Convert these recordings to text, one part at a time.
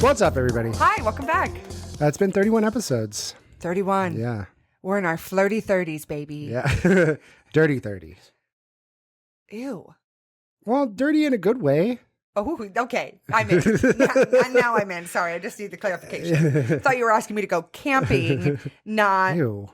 What's up, everybody? Hi, welcome back. It's been 31 episodes. 31. Yeah. We're in our flirty 30s, baby. Yeah. Dirty 30s. Ew. Well, dirty in a good way. Oh, okay. I'm in. Now I'm in. Sorry, I just need the clarification. Thought you were asking me to go camping, not... Ew.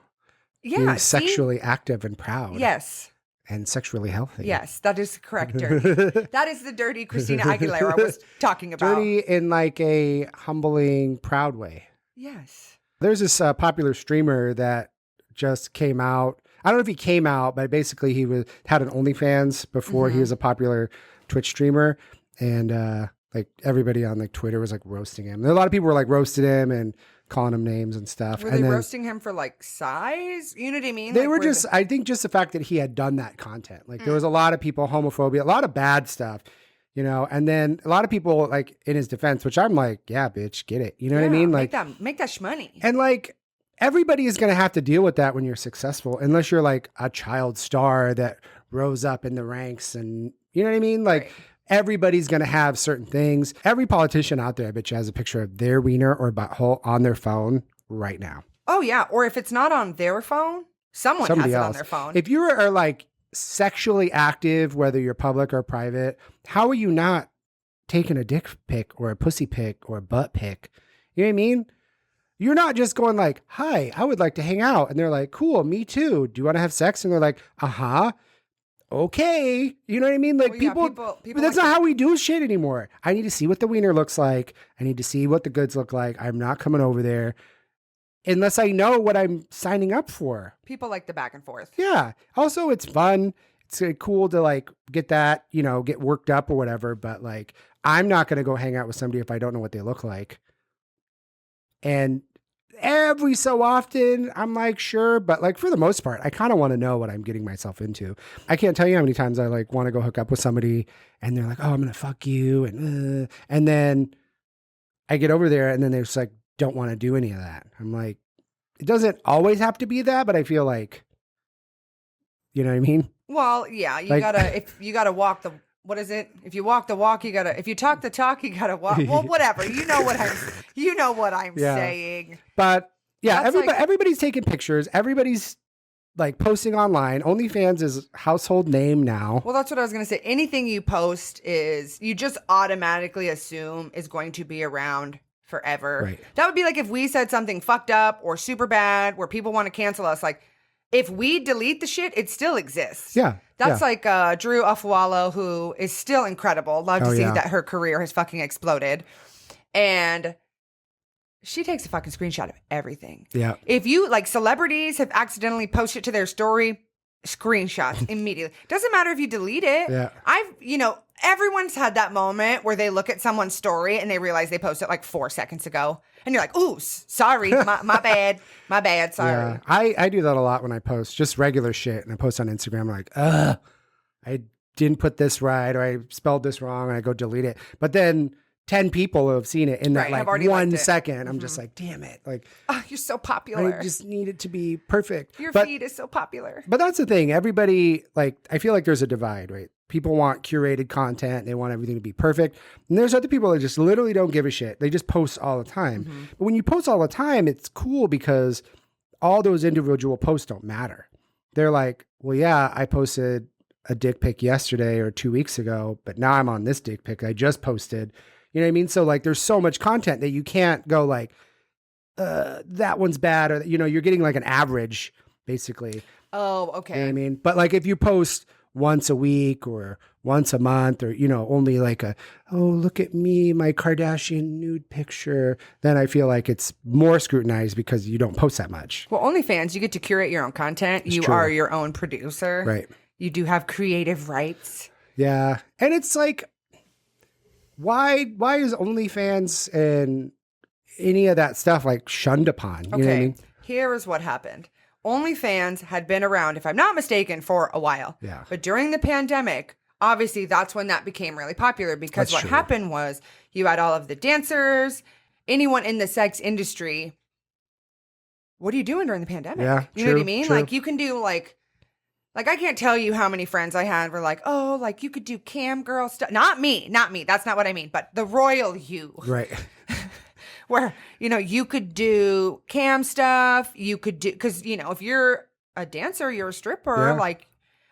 Yeah, Being see? sexually active and proud. Yes. And sexually healthy. Yes, that is correct, dirty. That is the dirty Christina Aguilera was talking about. Dirty in like a humbling, proud way. Yes. There's this popular streamer that just came out. I don't know if he came out, but basically he had an OnlyFans before he was a popular Twitch streamer. And like everybody on like Twitter was like roasting him. A lot of people were like roasting him and calling him names and stuff. Were they roasting him for like size? You know what I mean? They like, were just, I think just the fact that he had done that content. Like there was a lot of people, homophobia, a lot of bad stuff, you know, and then a lot of people like in his defense, which I'm like, yeah, bitch, get it. You know what I mean? Like make that shmoney. And like everybody is going to have to deal with that when you're successful, unless you're like a child star that rose up in the ranks and you know what I mean? Like, right. Everybody's going to have certain things. Every politician out there, I bet you, has a picture of their wiener or butthole on their phone right now. Oh, yeah. Or if it's not on their phone, somebody has it on their phone. If you are like sexually active, whether you're public or private, how are you not taking a dick pic or a pussy pic or a butt pic? You know what I mean? You're not just going like, hi, I would like to hang out. And they're like, cool, me too. Do you want to have sex? And they're like, uh-huh. Okay. You know what I mean? Like people but that's not how we do shit anymore. I need to see what the wiener looks like. I need to see what the goods look like. I'm not coming over there unless I know what I'm signing up for. People like the back and forth. Yeah. Also, it's fun. It's cool to like get that, you know, get worked up or whatever. But like, I'm not going to go hang out with somebody if I don't know what they look like. And every so often, I'm like, sure. But like for the most part, I kind of want to know what I'm getting myself into. I can't tell you how many times I like want to go hook up with somebody and they're like, oh, I'm going to fuck you. And then I get over there and then they're just like, don't want to do any of that. I'm like, it doesn't always have to be that, but I feel like, you know what I mean? Well, yeah, you gotta walk the, what is it? If you walk the walk, if you talk the talk, you gotta walk. Well, whatever. You know what I'm saying. But yeah, That's everybody's taking pictures. Everybody's like posting online. OnlyFans is household name now. Well, that's what I was going to say. Anything you post is, you just automatically assume is going to be around forever. Right. That would be like if we said something fucked up or super bad where people want to cancel us. Like if we delete the shit, it still exists. Yeah. That's like Drew Afualo, who is still incredible. Love to see that her career has fucking exploded. And she takes a fucking screenshot of everything. Yeah. If you, like, celebrities have accidentally posted to their story, screenshots immediately. Doesn't matter if you delete it. Yeah. Everyone's had that moment where they look at someone's story and they realize they posted like 4 seconds ago. And you're like, ooh, sorry, my bad. My bad, sorry. Yeah. I do that a lot when I post just regular shit. And I post on Instagram, I'm like, I didn't put this right or I spelled this wrong and I go delete it. But then 10 people have seen it in that like 1 second. I'm just like, damn it. Like, oh, you're so popular. I just need it to be perfect. Your feed is so popular. But that's the thing. Everybody, like, I feel like there's a divide, right? People want curated content. They want everything to be perfect. And there's other people that just literally don't give a shit. They just post all the time. Mm-hmm. But when you post all the time, it's cool because all those individual posts don't matter. They're like, well, yeah, I posted a dick pic yesterday or 2 weeks ago, but now I'm on this dick pic I just posted. You know what I mean? So like there's so much content that you can't go like, that one's bad. Or, you know, you're getting like an average basically. Oh, okay. You know what I mean? But like if you post once a week or once a month or, you know, only like oh, look at me, my Kardashian nude picture, then I feel like it's more scrutinized because you don't post that much. Well, OnlyFans, you get to curate your own content. It's you true. are your own producer. Right. You do have creative rights. Yeah. And it's like, why is OnlyFans and any of that stuff like shunned upon? You know what I mean? Here is what happened. OnlyFans had been around, if I'm not mistaken, for a while. Yeah. But during the pandemic, obviously that's when that became really popular because what happened was you had all of the dancers, anyone in the sex industry. What are you doing during the pandemic? Yeah, you know what I mean? Like you can do like I can't tell you how many friends I had were like, oh, like you could do cam girl stuff. Not me. That's not what I mean. But the royal you. Right. where, you could do cam stuff. You could do, because, if you're a dancer, you're a stripper, like,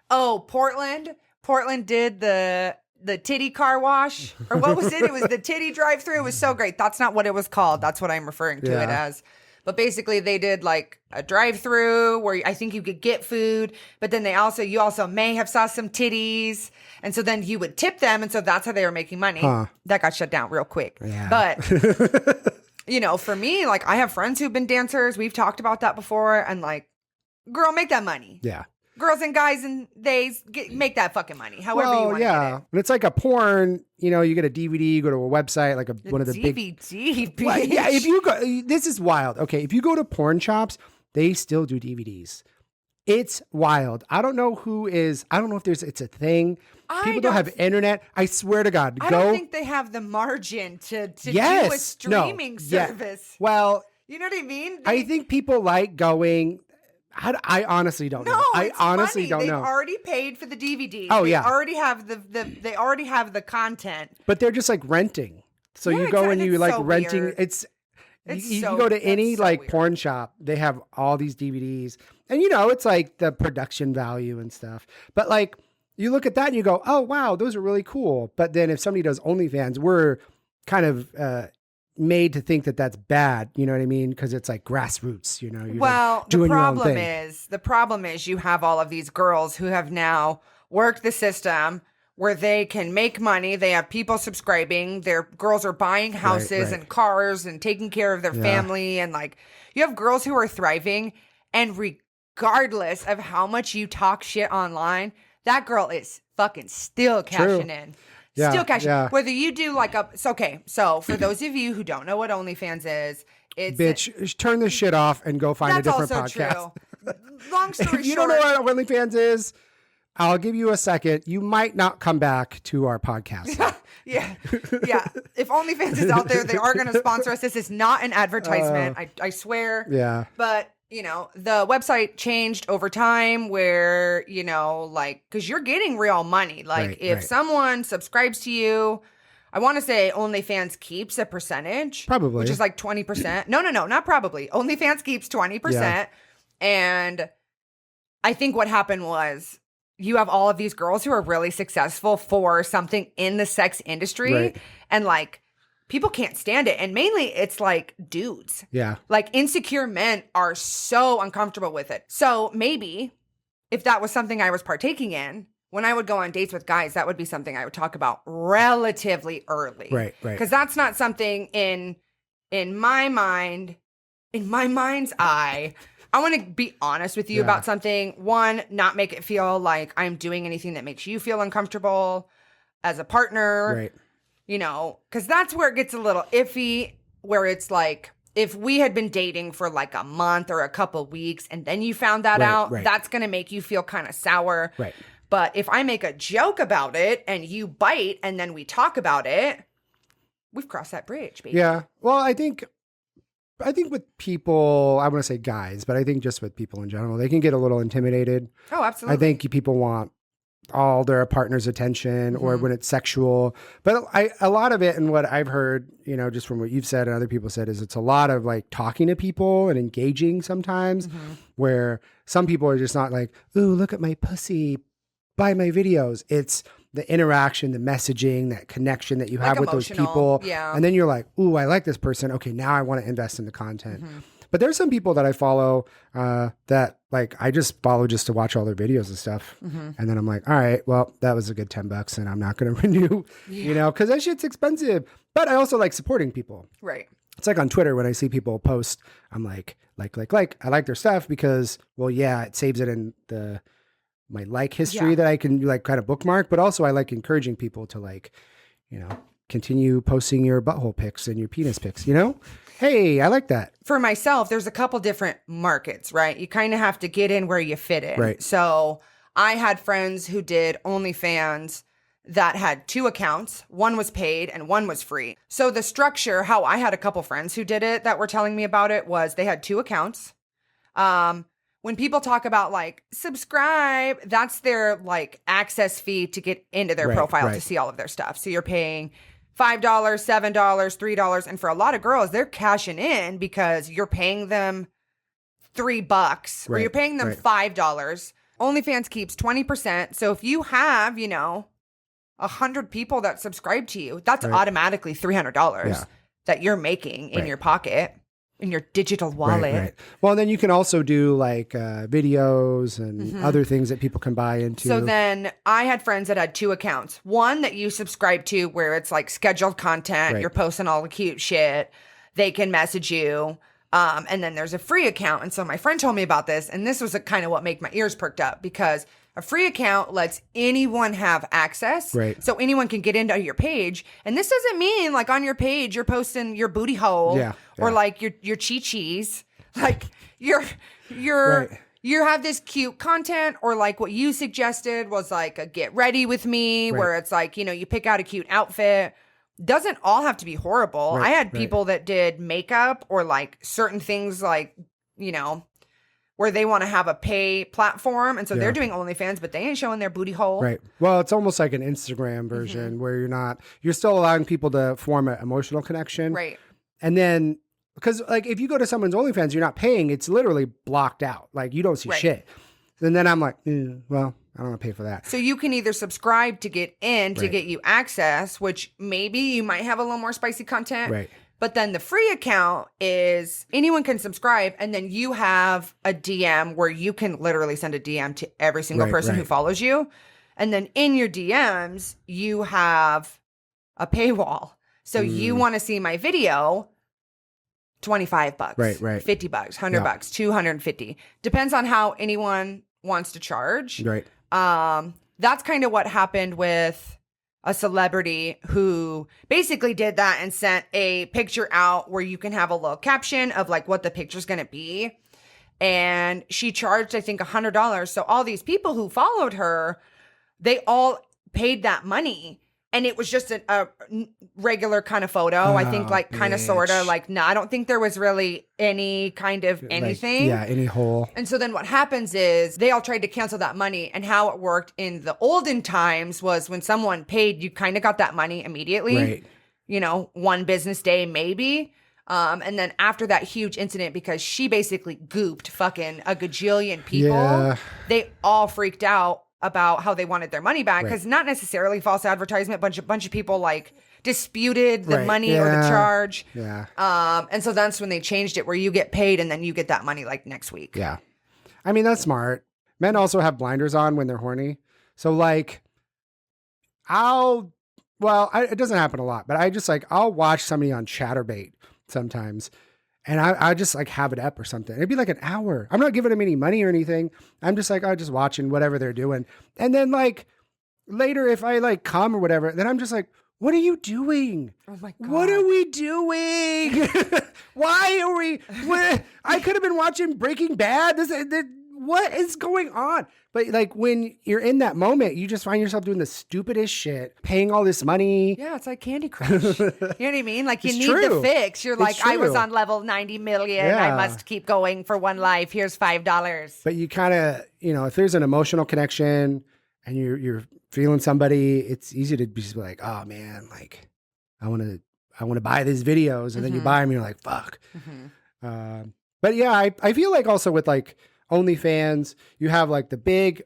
Portland did the titty car wash, or what was it? It was the titty drive-through. It was so great. That's not what it was called. That's what I'm referring to it as. But basically, they did like a drive-through where I think you could get food, but then you also may have saw some titties, and so then you would tip them, and so that's how they were making money. That got shut down real quick. Yeah. But for me, like, I have friends who've been dancers. We've talked about that before, and like, girl, make that money. Yeah. Girls and guys and make that fucking money. However you want to get it. And it's like a porn, you get a DVD, you go to a website, like one of the DVD, big... Well, yeah, if you go... This is wild. Okay, if you go to porn shops, they still do DVDs. It's wild. I don't know if it's a thing. People don't have internet. I swear to God. I don't think they have the margin to do a streaming service. Yeah. Well... You know what I mean? I think people like going... I honestly don't know. I honestly don't know. They've already paid for the DVD. Oh, they yeah. already have they already have the content. But they're just like renting. So you go and you like so renting. Weird. You go to any like porn shop, they have all these DVDs. And it's like the production value and stuff. But like you look at that and you go, oh wow, those are really cool. But then if somebody does OnlyFans, we're kind of made to think that that's bad, you know what I mean? Because it's like grassroots, you're doing your own thing. The problem is you have all of these girls who have now worked the system where they can make money. They have people subscribing. Their girls are buying houses and cars and taking care of their family. And like, you have girls who are thriving, and regardless of how much you talk shit online, that girl is fucking still cashing in. Yeah, still cashing. Yeah. Whether you do like so for those of you who don't know what OnlyFans is, it's... Bitch, turn this shit off and go find a different podcast. True. Long story short. If you don't know what OnlyFans is, I'll give you a second. You might not come back to our podcast. Yeah. If OnlyFans is out there, they are going to sponsor us. This is not an advertisement. I swear. Yeah. But the website changed over time where, like, because you're getting real money. Like, if someone subscribes to you, I want to say OnlyFans keeps a percentage. Probably. Which is like 20%. No, not probably. OnlyFans keeps 20%. Yeah. And I think what happened was you have all of these girls who are really successful for something in the sex industry. Right. And like, people can't stand it. And mainly it's like dudes. Yeah. Like insecure men are so uncomfortable with it. So maybe if that was something I was partaking in, when I would go on dates with guys, that would be something I would talk about relatively early. Right. Because that's not something in my mind, in my mind's eye. I want to be honest with you about something. One, not make it feel like I'm doing anything that makes you feel uncomfortable as a partner. Right. Because that's where it gets a little iffy, where it's like, if we had been dating for like a month or a couple weeks and then you found that out, that's going to make you feel kind of sour. Right. But if I make a joke about it and you bite and then we talk about it, we've crossed that bridge, baby. Yeah. Well, I think with people, I want to say guys, but I think just with people in general, they can get a little intimidated. Oh, absolutely. I think people want all their partner's attention or when it's sexual. But a lot of it, and what I've heard, just from what you've said and other people said, is it's a lot of like talking to people and engaging sometimes, where some people are just not like, ooh, look at my pussy, buy my videos. It's the interaction, the messaging, that connection that you have with those people. Yeah. And then you're like, ooh, I like this person. Okay, now I want to invest in the content. But there's some people that I follow that like I just follow just to watch all their videos and stuff. And then I'm like, all right, well, that was a good $10 and I'm not going to renew, because that shit's expensive. But I also like supporting people. Right. It's like on Twitter when I see people post, I'm like. I like their stuff because, well, yeah, it saves it in my like history that I can like kind of bookmark. But also I like encouraging people to like, continue posting your butthole pics and your penis pics, Hey, I like that. For myself, there's a couple different markets, right? You kind of have to get in where you fit in. Right. So I had friends who did OnlyFans that had 2 accounts. One was paid and one was free. So the structure, how I had a couple friends who did it that were telling me about it, was they had 2 accounts. When people talk about like subscribe, that's their like access fee to get into their profile to see all of their stuff. So you're paying $5, $7, $3. And for a lot of girls, they're cashing in because you're paying them $3 or you're paying them $5. OnlyFans keeps 20%. So if you have, 100 people that subscribe to you, that's automatically $300 that you're making in your pocket, in your digital wallet. Right. Well, then you can also do like videos and other things that people can buy into. So then I had friends that had 2 accounts. One that you subscribe to where it's like scheduled content. You're posting all the cute shit. They can message you. And then there's a free account. And so my friend told me about this, and this was kind of what made my ears perked up, because a free account lets anyone have access. Right. So anyone can get into your page. And this doesn't mean like on your page, you're posting your booty hole or like your chi-chis. Like you have this cute content, or like what you suggested was like a get ready with me where it's like, you pick out a cute outfit. Doesn't all have to be horrible. I had people that did makeup or like certain things like, where they want to have a pay platform. And so they're doing OnlyFans, but they ain't showing their booty hole. Right. Well, it's almost like an Instagram version where you're still allowing people to form an emotional connection. Right. And then, because like if you go to someone's OnlyFans, you're not paying, it's literally blocked out. Like you don't see shit. And then I'm like, well, I don't want to pay for that. So you can either subscribe to get in to get you access, which maybe you might have a little more spicy content. Right. But then the free account is anyone can subscribe, and then you have a DM where you can literally send a DM to every single person who follows you. And then in your DMs, you have a paywall. So you want to see my video, $25, right. $50, $100, 250. Depends on how anyone wants to charge. Right. That's kind of what happened with a celebrity who basically did that and sent a picture out where you can have a little caption of like what the picture's going to be. And she charged, I think, $100. So all these people who followed her, they all paid that money. And it was just a regular kind of photo. I think like kind of sort of like, no, I don't think there was really any kind of anything. Like, any hole. And so then what happens is they all tried to cancel that money. And how it worked in the olden times was when someone paid, you kind of got that money immediately. Right. One business day maybe. And then after that huge incident, because she basically gooped fucking a gajillion people, they all freaked out about how they wanted their money back, because not necessarily false advertisement, bunch of people like disputed the money or the charge. And so that's when they changed it where you get paid and then you get that money like next week. Yeah. I mean, that's smart. Men also have blinders on when they're horny. So like it doesn't happen a lot, but I'll watch somebody on Chatterbait sometimes. And I just like have it up or something. It'd be like an hour. I'm not giving them any money or anything. I'm just like, just watching whatever they're doing. And then like later, if I like come or whatever, then I'm just like, what are you doing? Oh my God. What are we doing? Why are we? I could have been watching Breaking Bad. What is going on? But like when you're in that moment, you just find yourself doing the stupidest shit, paying all this money. Yeah, it's like Candy Crush. You know what I mean? Like you It's need true. the fix. You're like, It's I was true. on level 90 million. I must keep going for one life. Here's $5. But you kind of, if there's an emotional connection and you're feeling somebody, it's easy to be just like, oh man, like I want to buy these videos, and then you buy them and you're like, fuck. But yeah, I feel like also with like OnlyFans, you have like the big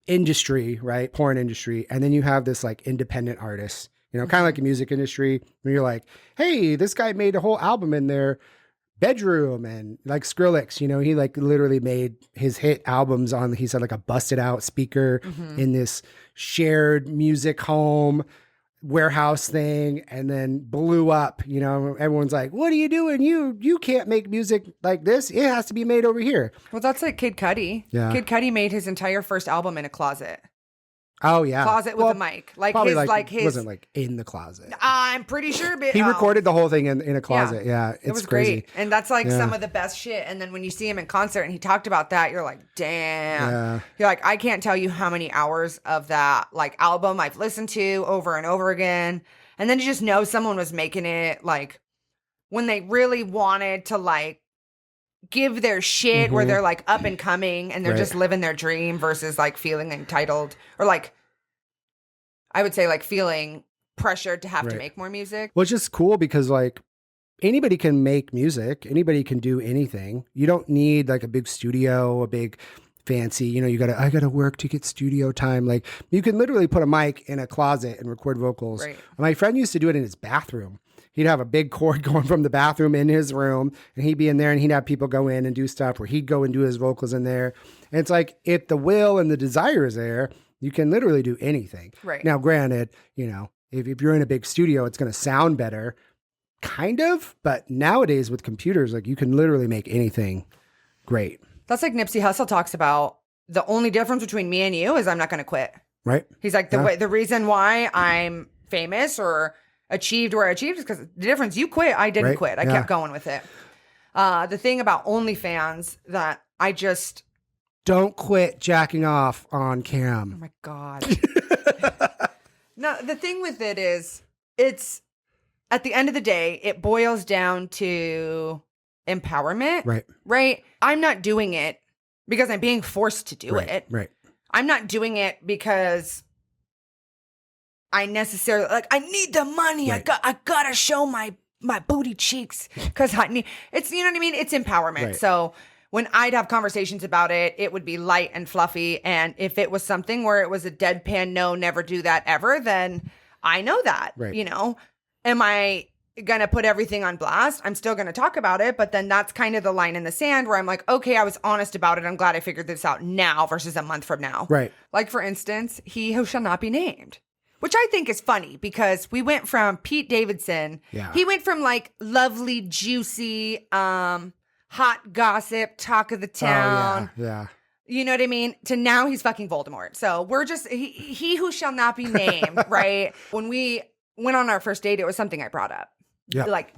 industry, right? Porn industry. And then you have this like independent artists, kind of like a music industry where you're like, hey, this guy made a whole album in their bedroom, and like Skrillex, he like literally made his hit albums on, he said like a busted out speaker in this shared music home warehouse thing, and then blew up. Everyone's like, what are you doing? You can't make music like this. It has to be made over here. Well, that's like Kid Cudi. Yeah. Kid Cudi made his entire first album in a closet. Oh yeah, Closet with a mic. Like his wasn't like in the closet. I'm pretty sure, but he recorded the whole thing in a closet. Yeah, it was crazy. great, and that's like some of the best shit. And then when you see him in concert and he talked about that, you're like, damn. Yeah. You're like, I can't tell you how many hours of that like album I've listened to over and over again. And then you just know someone was making it like when they really wanted to like give their shit where they're like up and coming and they're just living their dream versus like feeling entitled, or like I would say like feeling pressured to have to Right. make more music. Well, it's just cool because like anybody can make music. Anybody can do anything. You don't need like a big studio, a big fancy, I gotta work to get studio time. Like you can literally put a mic in a closet and record vocals. Right. My friend used to do it in his bathroom. He'd have a big cord going from the bathroom in his room, and he'd be in there and he'd have people go in and do stuff where he'd go and do his vocals in there. And it's like, if the will and the desire is there, you can literally do anything. Right. Now, granted, if you're in a big studio, it's going to sound better, kind of. But nowadays with computers, like you can literally make anything great. That's like Nipsey Hussle talks about. The only difference between me and you is I'm not going to quit. Right. He's like, the reason why I'm famous or achieved where I achieved is because the difference, you quit, I didn't quit. I kept going with it. The thing about OnlyFans that I just... Don't quit jacking off on cam. Oh my God. No, the thing with it is, it's at the end of the day, it boils down to empowerment. Right. Right. I'm not doing it because I'm being forced to do it. Right. I'm not doing it because I necessarily I need the money. Right. I gotta show my booty cheeks because I need it's, you know what I mean? It's empowerment. Right. So when I'd have conversations about it, it would be light and fluffy. And if it was something where it was a deadpan, no, never do that ever, then I know that, Right. Am I going to put everything on blast? I'm still going to talk about it. But then that's kind of the line in the sand where I'm like, okay, I was honest about it. I'm glad I figured this out now versus a month from now. Right. Like, for instance, He Who Shall Not Be Named. Which I think is funny because we went from Pete Davidson. Yeah. He went from like lovely, juicy, hot gossip, talk of the town. Oh, yeah. You know what I mean? To now he's fucking Voldemort. So we're just, he who shall not be named, right? When we went on our first date, it was something I brought up. Yeah. Like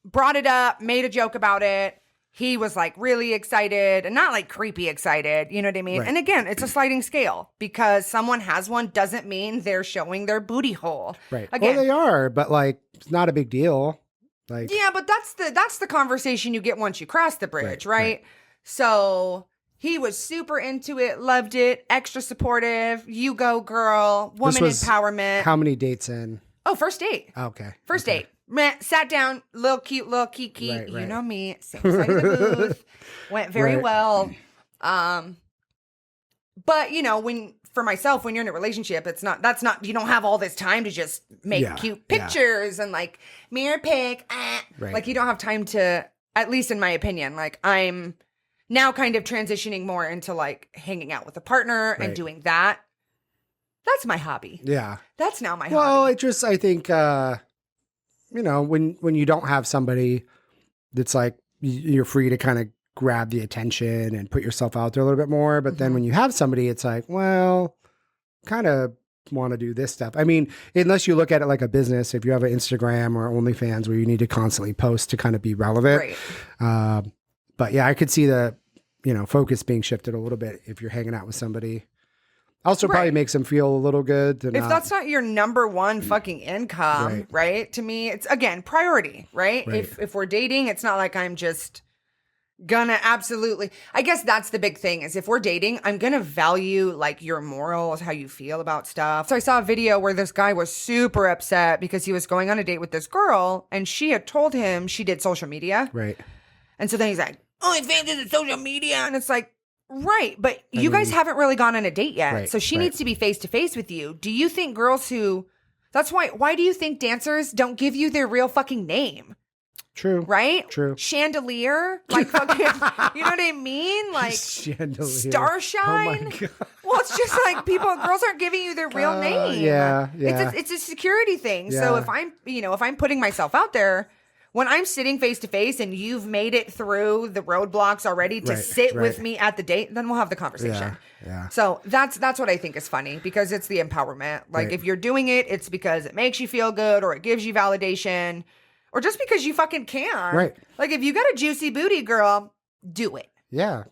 brought it up, made a joke about it. He was like really excited and not like creepy excited. You know what I mean? Right. And again, it's a sliding scale because someone has one doesn't mean they're showing their booty hole. Right. Again, Well, they are, but like, it's not a big deal. Like, yeah, but that's the conversation you get once you cross the bridge, right? Right. So he was super into it, loved it, extra supportive. You go, girl. Woman was empowerment. how many dates in? Oh, first date. Okay. First date. Sat down, little cute, little kiki. Right, You right. know me, same side of the booth. Went very Right. well. But for myself, when you're in a relationship, that's not you don't have all this time to just make Yeah, cute yeah. pictures and like mirror pic. Right. Like you don't have time to, at least in my opinion, like I'm now kind of transitioning more into like hanging out with a partner and Right. doing that. That's my hobby. Yeah. That's now my Well, hobby. it just, I think, when you don't have somebody that's like, you're free to kind of grab the attention and put yourself out there a little bit more. But then Mhm. when you have somebody, it's like, well, kind of want to do this stuff. I mean, unless you look at it like a business, if you have an Instagram or OnlyFans where you need to constantly post to kind of be relevant. Right. But yeah, I could see the, focus being shifted a little bit if you're hanging out with somebody. Also probably Right. makes them feel a little good. To If that's not your number one fucking income, right? To me, it's again priority, right? Right. If we're dating, it's not like I'm just gonna absolutely. I guess that's the big thing is if we're dating, I'm gonna value like your morals, how you feel about stuff. So I saw a video where this guy was super upset because he was going on a date with this girl and she had told him she did social media. Right. And so then he's like, OnlyFans isn't social media. And it's like, right. But you guys haven't really gone on a date yet. Right, So she right. needs to be face to face with you. Do you think girls why do you think dancers don't give you their real fucking name? True. Right? True. Chandelier? Like fucking, you know what I mean? Like Chandelier. Starshine? Oh my God. Well, it's just like girls aren't giving you their real name. Yeah. It's a security thing. So Yeah. if I'm putting myself out there, when I'm sitting face to face and you've made it through the roadblocks already to Right, sit with right. me at the date, then we'll have the conversation. Yeah. So that's what I think is funny because it's the empowerment. Like Right. if you're doing it, it's because it makes you feel good or it gives you validation or just because you fucking can. Right. Like if you got a juicy booty, girl, do it. Yeah.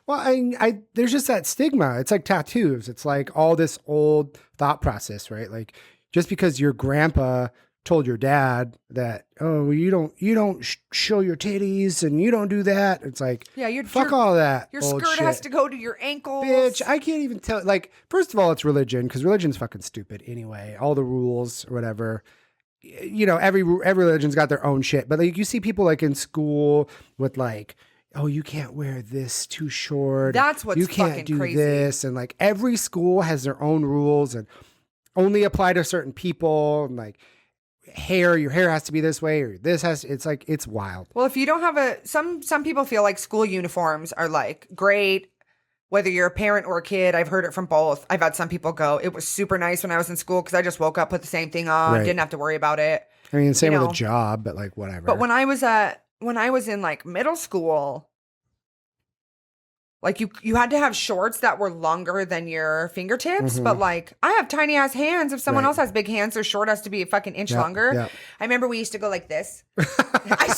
Well, I there's just that stigma. It's like tattoos. It's like all this old thought process, right? Like just because your grandpa told your dad that, oh, you don't show your titties and you don't do that. It's like, yeah, fuck all that. Your bullshit. skirt has to go to your ankles. Bitch, I can't even tell. Like, first of all, it's religion, because religion's fucking stupid anyway. All the rules or whatever. Every religion's got their own shit. But like, you see people like in school with like, oh, you can't wear this too short. That's what's you can't fucking do crazy. this, and like every school has their own rules and only apply to certain people. And like your hair has to be this way, or this has. It's like it's wild. Well, if you don't have some people feel like school uniforms are like great. Whether you're a parent or a kid, I've heard it from both. I've had some people go, it was super nice when I was in school because I just woke up, put the same thing on, didn't have to worry about it. I mean, same with a job, but like whatever. But when I was in like middle school, like you had to have shorts that were longer than your fingertips, but like I have tiny ass hands. If someone else has big hands, their short has to be a fucking inch longer. Yep. I remember we used to go like this. I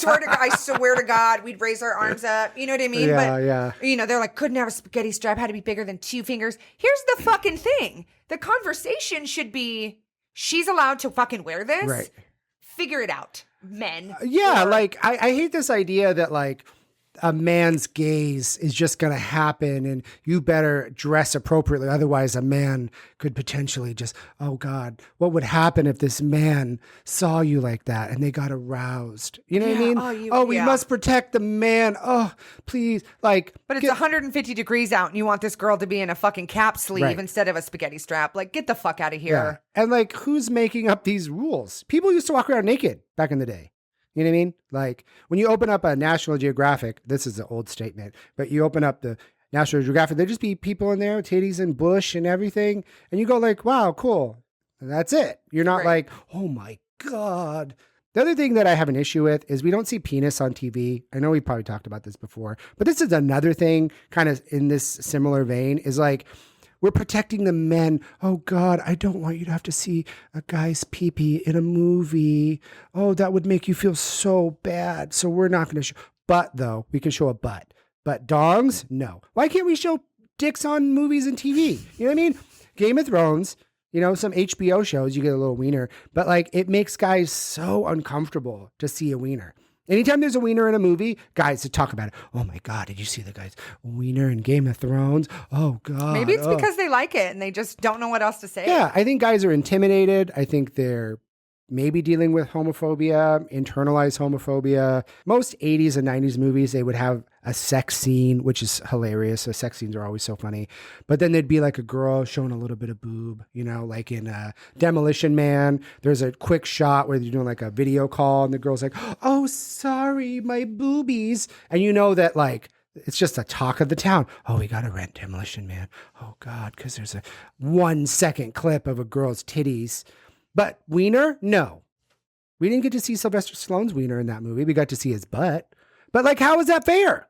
swear to God, we'd raise our arms up. You know what I mean? Yeah. They're like, couldn't have a spaghetti strap, had to be bigger than 2 fingers. Here's the fucking thing. The conversation should be, she's allowed to fucking wear this. Right. Figure it out, men. Like I hate this idea that like a man's gaze is just going to happen and you better dress appropriately. Otherwise a man could potentially just, oh God, what would happen if this man saw you like that and they got aroused? You know what I mean? We must protect the man. Oh, please. Like, but it's 150 degrees out and you want this girl to be in a fucking cap sleeve instead of a spaghetti strap. Like, get the fuck out of here. Yeah. And like, who's making up these rules? People used to walk around naked back in the day. You know what I mean? Like when you open up a National Geographic, this is an old statement, but you open up the National Geographic, there'd just be people in there, titties and bush and everything. And you go like, wow, cool. And that's it. You're not like, oh my God. The other thing that I have an issue with is we don't see penis on TV. I know we probably talked about this before, but this is another thing kind of in this similar vein is like, we're protecting the men. Oh God, I don't want you to have to see a guy's pee-pee in a movie. Oh, that would make you feel so bad. So we're not going to show butt though. We can show a butt, but dongs, no. Why can't we show dicks on movies and TV? You know what I mean? Game of Thrones, some HBO shows, you get a little wiener, but like it makes guys so uncomfortable to see a wiener. Anytime there's a wiener in a movie, guys to talk about it. Oh my God, did you see the guy's wiener in Game of Thrones? Oh God. Maybe it's because they like it and they just don't know what else to say. Yeah, I think guys are intimidated. I think they're maybe dealing with homophobia, internalized homophobia. Most 80s and 90s movies, they would have a sex scene, which is hilarious. The sex scenes are always so funny. But then there'd be like a girl showing a little bit of boob, like in Demolition Man. There's a quick shot where you're doing like a video call and the girl's like, oh, sorry, my boobies. And you know that like, it's just a talk of the town. Oh, we got to rent Demolition Man. Oh God, because there's a 1 second clip of a girl's titties. But wiener, no. We didn't get to see Sylvester Stallone's wiener in that movie. We got to see his butt. But like, how is that fair?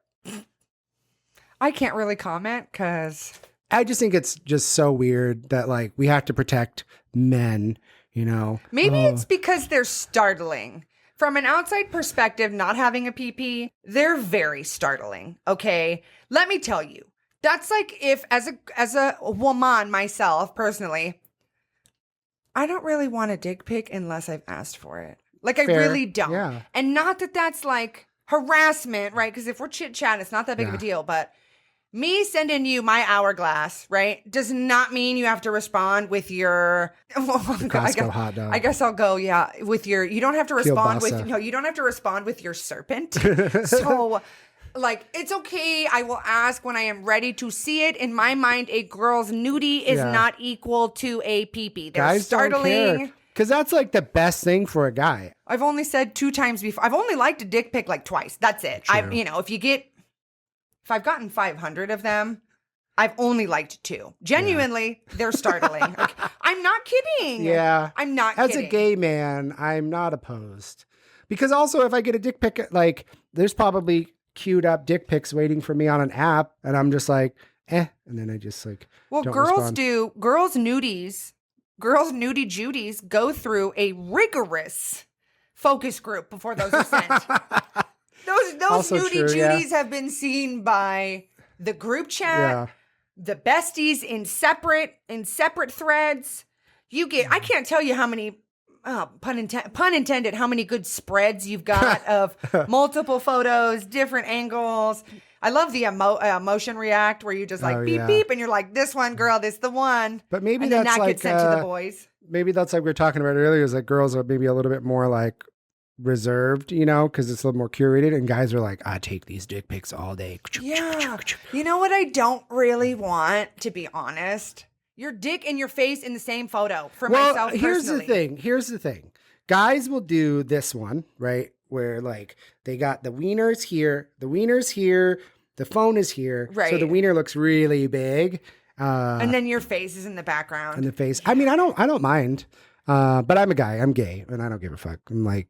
I can't really comment because I just think it's just so weird that like we have to protect men, Maybe it's because they're startling. From an outside perspective, not having a PP, they're very startling. Okay. Let me tell you, that's like if as a woman myself personally, I don't really want a dick pic unless I've asked for it. Like, fair. I really don't. Yeah. And not that that's like harassment, right? Because if we're chit-chatting, it's not that big of a deal. But me sending you my hourglass, right, does not mean you have to respond with your Costco hot dog. I guess I'll go, with your, you don't have to respond you don't have to respond with your serpent. So... like, it's okay. I will ask when I am ready to see it. In my mind, a girl's nudie is not equal to a peepee. They're guys startling. Because that's like the best thing for a guy. I've only said 2 times before. I've only liked a dick pic like twice. That's it. True. If I've gotten 500 of them, I've only liked 2. Genuinely, they're startling. Like, I'm not kidding. Yeah. I'm not kidding. kidding. As a gay man, I'm not opposed. Because also, if I get a dick pic, like, there's probably queued up dick pics waiting for me on an app, and I'm just like, and then I just like, well, don't girls respond. Girls nudie Judies go through a rigorous focus group before those are sent. Those nudie Judies have been seen by the group chat, the besties in separate threads. I can't tell you how many pun intended, how many good spreads you've got of multiple photos, different angles. I love the emotion react where you just like beep, beep, and you're like, this one, girl, this the one. But maybe and that's then that like, gets sent to the boys. Maybe that's like we were talking about earlier, is that girls are maybe a little bit more like reserved, because it's a little more curated, and guys are like, I take these dick pics all day. Yeah. You know what I don't really want, to be honest? Your dick and your face in the same photo for myself personally. Here's the thing. Guys will do this one, right? Where like they got the wiener's here, the phone is here. Right. So the wiener looks really big. And then your face is in the background. And the face. I mean, I don't mind. But I'm a guy. I'm gay, and I don't give a fuck. I'm like,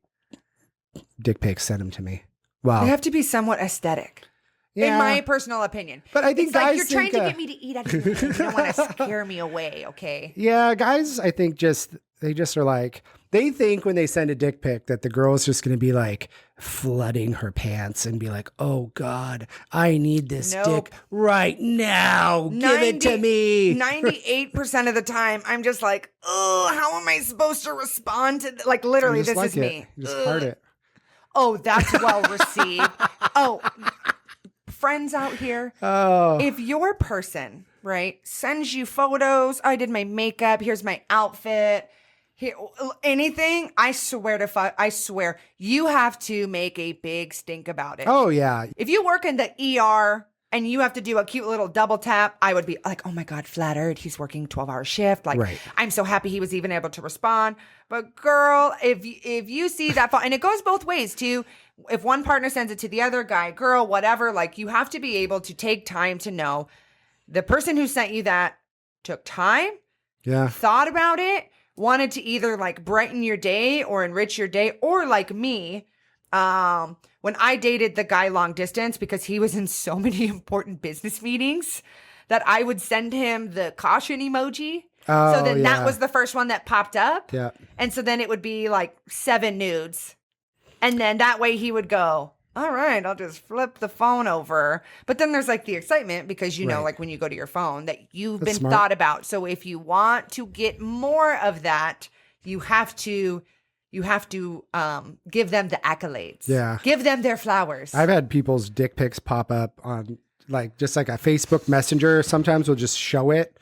dick pics, send them to me. Wow. They have to be somewhat aesthetic. Yeah. In my personal opinion. But I think it's guys like you're trying to get me to eat at you. You don't want to scare me away, okay? Yeah, guys, I think they just are like, they think when they send a dick pic that the girl's just going to be like flooding her pants and be like, oh God, I need this dick right now. Give it to me. 98% of the time, I'm just like, oh, how am I supposed to respond to like literally this like is me. You just heart it. Oh, that's well received. Oh, friends out here. Oh. If your person, right, sends you photos, I did my makeup, here's my outfit, here, anything, I swear, you have to make a big stink about it. Oh, yeah. If you work in the ER and you have to do a cute little double tap, I would be like, oh my God, flattered. He's working 12-hour shift. Like, right. I'm so happy he was even able to respond. But girl, if you see that phone, and it goes both ways too. If one partner sends it to the other guy, girl, whatever, like you have to be able to take time to know the person who sent you that took time, thought about it, wanted to either like brighten your day or enrich your day, or like me, when I dated the guy long distance, because he was in so many important business meetings, that I would send him the caution emoji. Oh, so then that was the first one that popped up. Yeah. And so then it would be like 7 nudes. And then that way he would go, all right, I'll just flip the phone over. But then there's like the excitement because, you know, like when you go to your phone that you've been thought about. So if you want to get more of that, you have to give them the accolades. Yeah. Give them their flowers. I've had people's dick pics pop up on just like a Facebook Messenger. Sometimes we'll just show it.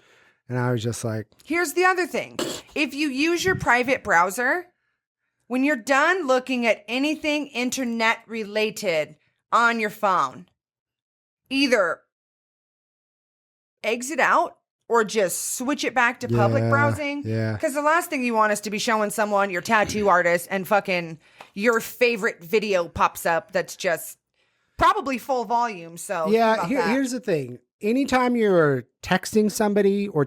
And I was just like, here's the other thing. If you use your private browser, when you're done looking at anything internet related on your phone, either exit out or just switch it back to public browsing. Yeah. Because the last thing you want is to be showing someone your tattoo artist and fucking your favorite video pops up that's just probably full volume. So yeah, here's the thing. Anytime you're texting somebody or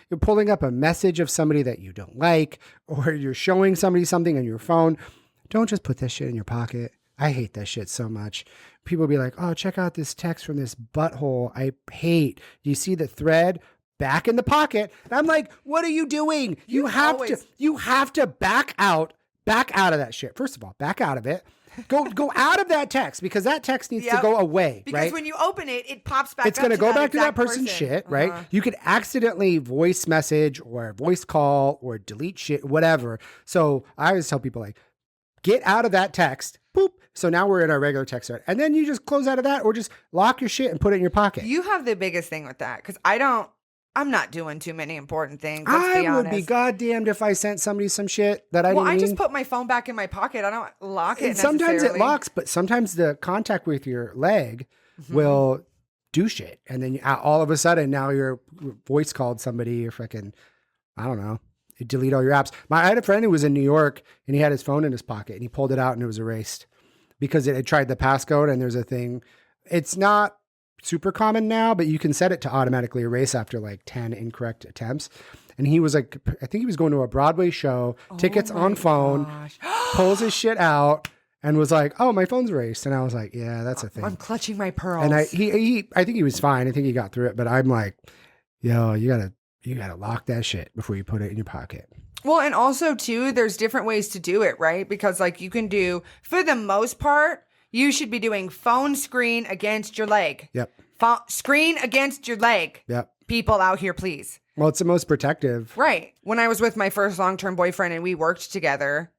you're pulling up a message of somebody that you don't like, or you're showing somebody something on your phone, don't just put that shit in your pocket. I hate that shit so much. People be like, oh, check out this text from this butthole I hate. Do you see the thread? Back in the pocket. And I'm like, what are you doing? You have to back out of that shit. First of all, back out of it. Go out of that text, because that text needs to go away. Because when you open it, it pops back. It's going to go back to that person's shit, right? You could accidentally voice message or voice call or delete shit, whatever. So I always tell people, like, get out of that text. Boop. So now we're in our regular text thread. And then you just close out of that, or just lock your shit and put it in your pocket. You have the biggest thing with that, because I'm not doing too many important things. I would be goddamned if I sent somebody some shit that I didn't mean. I just put my phone back in my pocket. I don't lock it. And sometimes it locks, but sometimes the contact with your leg will do shit. And then all of a sudden, now you're voice called somebody, or freaking, I don't know, you delete all your apps. I had a friend who was in New York, and he had his phone in his pocket, and he pulled it out and it was erased because it had tried the passcode. And there's a thing, it's not super common now, but you can set it to automatically erase after like 10 incorrect attempts. And he was like, I think he was going to a Broadway show, tickets on phone, pulls his shit out and was like, oh, my phone's erased. And I was like, yeah, that's a thing. I'm clutching my pearls. And I think he was fine. I think he got through it, but I'm like, yo, you gotta lock that shit before you put it in your pocket. Well, and also too, there's different ways to do it, right? Because like you can do, for the most part, you should be doing phone screen against your leg. Yep. Screen against your leg. Yep. People out here, please. Well, it's the most protective. Right. When I was with my first long-term boyfriend and we worked together,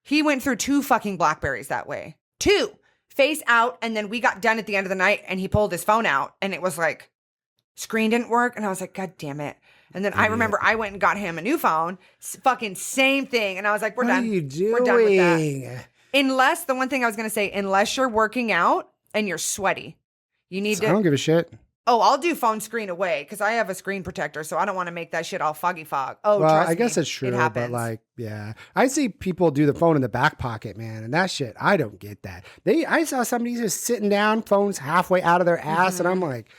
he went through 2 fucking Blackberries that way. 2. Face out, and then we got done at the end of the night and he pulled his phone out and it was like, screen didn't work. And I was like, God damn it. And then I remember I went and got him a new phone. Fucking same thing. And I was like, we're done. What are you doing? We're done with that. Unless, the one thing I was going to say, unless you're working out and you're sweaty, you need to. I don't give a shit. Oh, I'll do phone screen away because I have a screen protector, so I don't want to make that shit all foggy fog. Oh, well, trust I guess me, it's true, it happens. but like, yeah, I see people do the phone in the back pocket, man, and that shit, I don't get that. I saw somebody just sitting down, phones halfway out of their ass, and I'm like,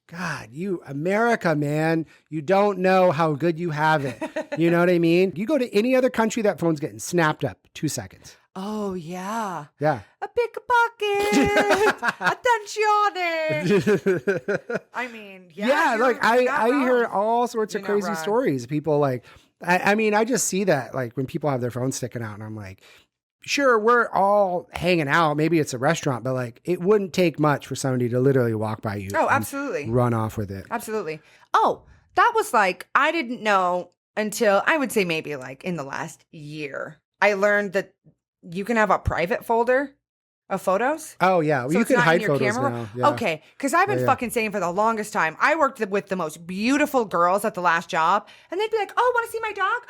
God, you America, man, you don't know how good you have it. You know what I mean? You go to any other country, that phone's getting snapped up 2 seconds. Oh, yeah. Yeah. A pickpocket. Attenzione. I mean, yeah, like I hear all sorts of You're not crazy wrong. stories. People like, I mean, I just see that like when people have their phones sticking out and I'm like, sure, we're all hanging out. Maybe it's a restaurant, but like it wouldn't take much for somebody to literally walk by you. Oh, and absolutely. run off with it. Absolutely. Oh, that was like, I didn't know until I would say maybe like in the last year. I learned that you can have a private folder of photos. Oh yeah, well, So you it's can not in hide your photos camera now. Yeah. Okay, because I've been Yeah. fucking saying for the longest time, I worked with the most beautiful girls at the last job, and they'd be like, "Oh, want to see my dog?"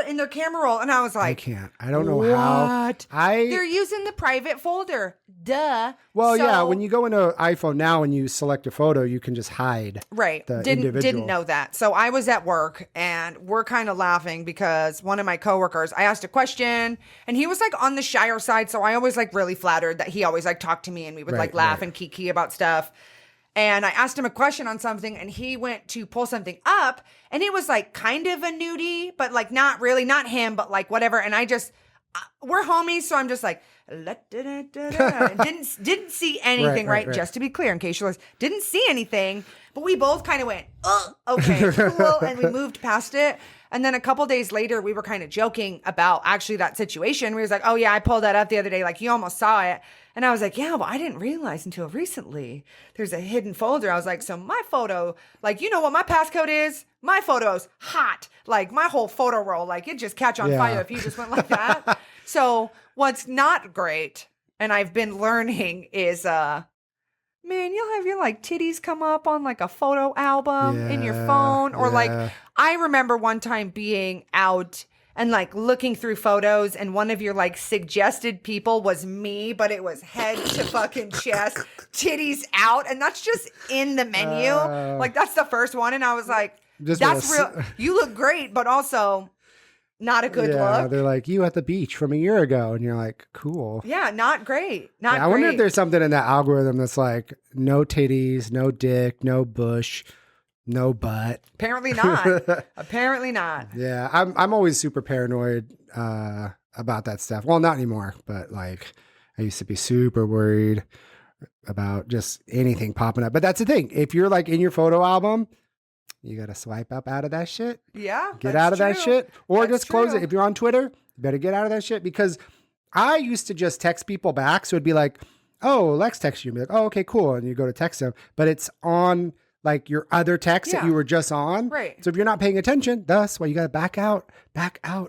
In their camera roll, and I was I like, can't. I don't know how. "What?" They're using the private folder. Duh. Well, yeah, So- when you go into iPhone now and you select a photo, you can just hide. Right. the Didn't individual. know that. So I was at work and we're kind of laughing because one of my coworkers, I asked a question and he was like on the shyer side. So I always like really flattered that he always like talked to me and we would like Right, laugh right. and kiki about stuff. And I asked him a question on something and he went to pull something up and it was like kind of a nudie, but like not really, not him, but like whatever. And I just, we're homies. So I'm just like, and didn't see anything, right? Just to be clear, in case you didn't see anything, but we both kind of went, oh, okay, cool, and we moved past it. And then a couple days later, we were kind of joking about actually that situation. We was like, oh yeah, I pulled that up the other day, like you almost saw it. And I was like, yeah, well, I didn't realize until recently there's a hidden folder. I was like, so my photo, like, you know what my passcode is? My photo's hot. Like my whole photo roll, like it just catch on Yeah. fire if you just went like that. So what's not great, and I've been learning, is man, you'll have your like titties come up on like a photo album in your Yeah, phone. Or like yeah. I remember one time being out and like looking through photos and one of your like suggested people was me, but it was head to fucking chest, titties out, and that's just in the menu. Like that's the first one, and I was like, Just that's with a real. You look great, but also not a good yeah, look. they're like, you at the beach from a year ago. And you're like, cool. Yeah, not great. Not Yeah, I great. wonder if there's something in that algorithm that's like, no titties, no dick, no bush, no butt. Apparently not. Apparently not. Yeah, I'm always super paranoid about that stuff. Well, not anymore, but like I used to be super worried about just anything popping up. But that's the thing. If you're like in your photo album, you got to swipe up out of that shit. Yeah. Get that's out of that true. shit or That's just close true. it. If you're on Twitter, you better get out of that shit because I used to just text people back. So it'd be like, oh, Lex texted you. And be like, oh, okay, cool. And you go to text them, but it's on like your other text that Yeah. you were just on. Right. So if you're not paying attention, thus why you got to back out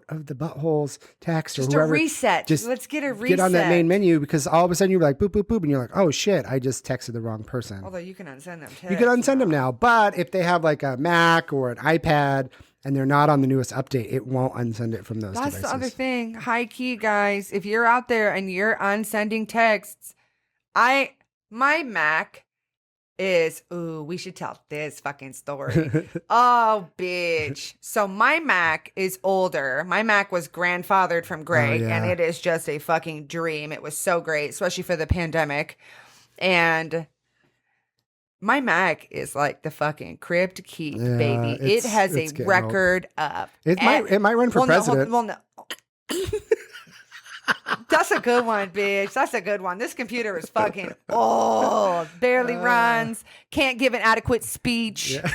of the buttholes text Just or a whoever. reset. Just Let's get a reset. Get on that main menu because all of a sudden you're like, boop, boop, boop. And you're like, oh shit, I just texted the wrong person. Although you can unsend them too. You can unsend them now, but if they have like a Mac or an iPad and they're not on the newest update, it won't unsend it from those That's devices. the other thing. High key, guys. If you're out there and you're unsending texts, my Mac is, we should tell this fucking story. Oh, bitch. So my Mac is older. My Mac was grandfathered from Greg, yeah. and it is just a fucking dream. It was so great, especially for the pandemic. And my Mac is like the fucking crib to keep, Yeah, baby. It it's has a getting record up. It might run for president. No. That's a good one, bitch. That's a good one. This computer is fucking old. Barely runs. Can't give an adequate speech. Yeah.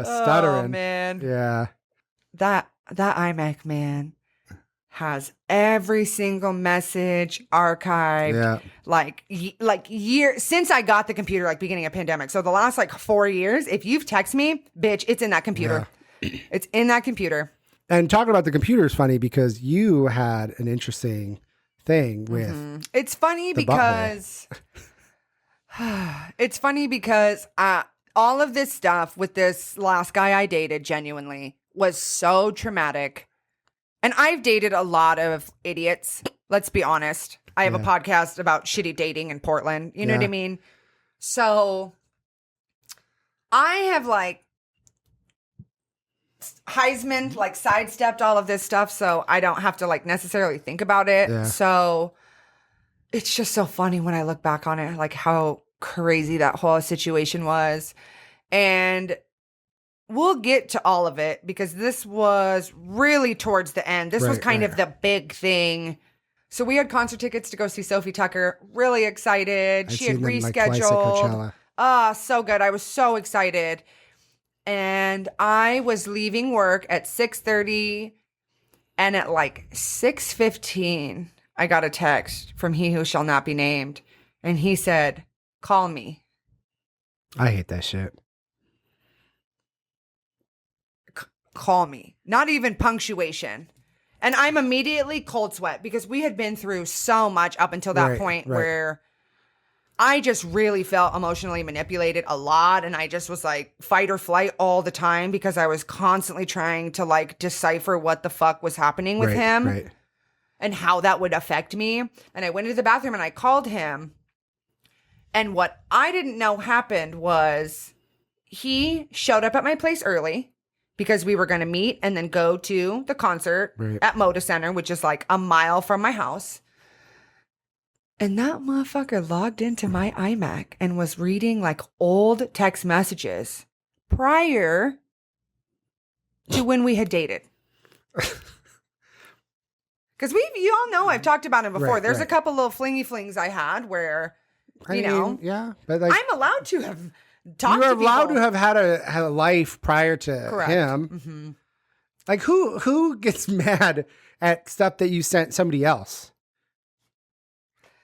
Stuttering. Oh, man. Yeah. That iMac, man. has every single message archived. Yeah. Like years since I got the computer, like beginning of pandemic. So the last like 4 years, if you've texted me, bitch, it's in that computer. Yeah. It's in that computer. And talking about the computer is funny because you had an interesting thing with. It's funny because it's funny because all of this stuff with this last guy I dated genuinely was so traumatic. And I've dated a lot of idiots. Let's be honest. I have a podcast about shitty dating in Portland. You know what I mean? So I have like Heisman, like sidestepped all of this stuff. So I don't have to like necessarily think about it. Yeah. So it's just so funny when I look back on it, like how crazy that whole situation was. And we'll get to all of it because this was really towards the end. This was kind of the big thing. So we had concert tickets to go see Sophie Tucker. Really excited. She had rescheduled. So good. I was so excited. And I was leaving work at 6:30. And at like 6:15, I got a text from he who shall not be named. And he said, call me. I hate that shit. Call me. Not even punctuation. And I'm immediately cold sweat because we had been through so much up until that point where I just really felt emotionally manipulated a lot. And I just was like fight or flight all the time because I was constantly trying to like decipher what the fuck was happening with him and how that would affect me. And I went into the bathroom and I called him. And what I didn't know happened was he showed up at my place early because we were going to meet and then go to the concert at Moda Center, which is like a mile from my house. And that motherfucker logged into my iMac and was reading like old text messages prior to when we had dated. Because you all know I've talked about him before. There's a couple little flingy flings I had where, you know. Yeah. But like, I'm allowed to have talked to people. You're allowed to have had a life prior to him. Mm-hmm. Like who gets mad at stuff that you sent somebody else?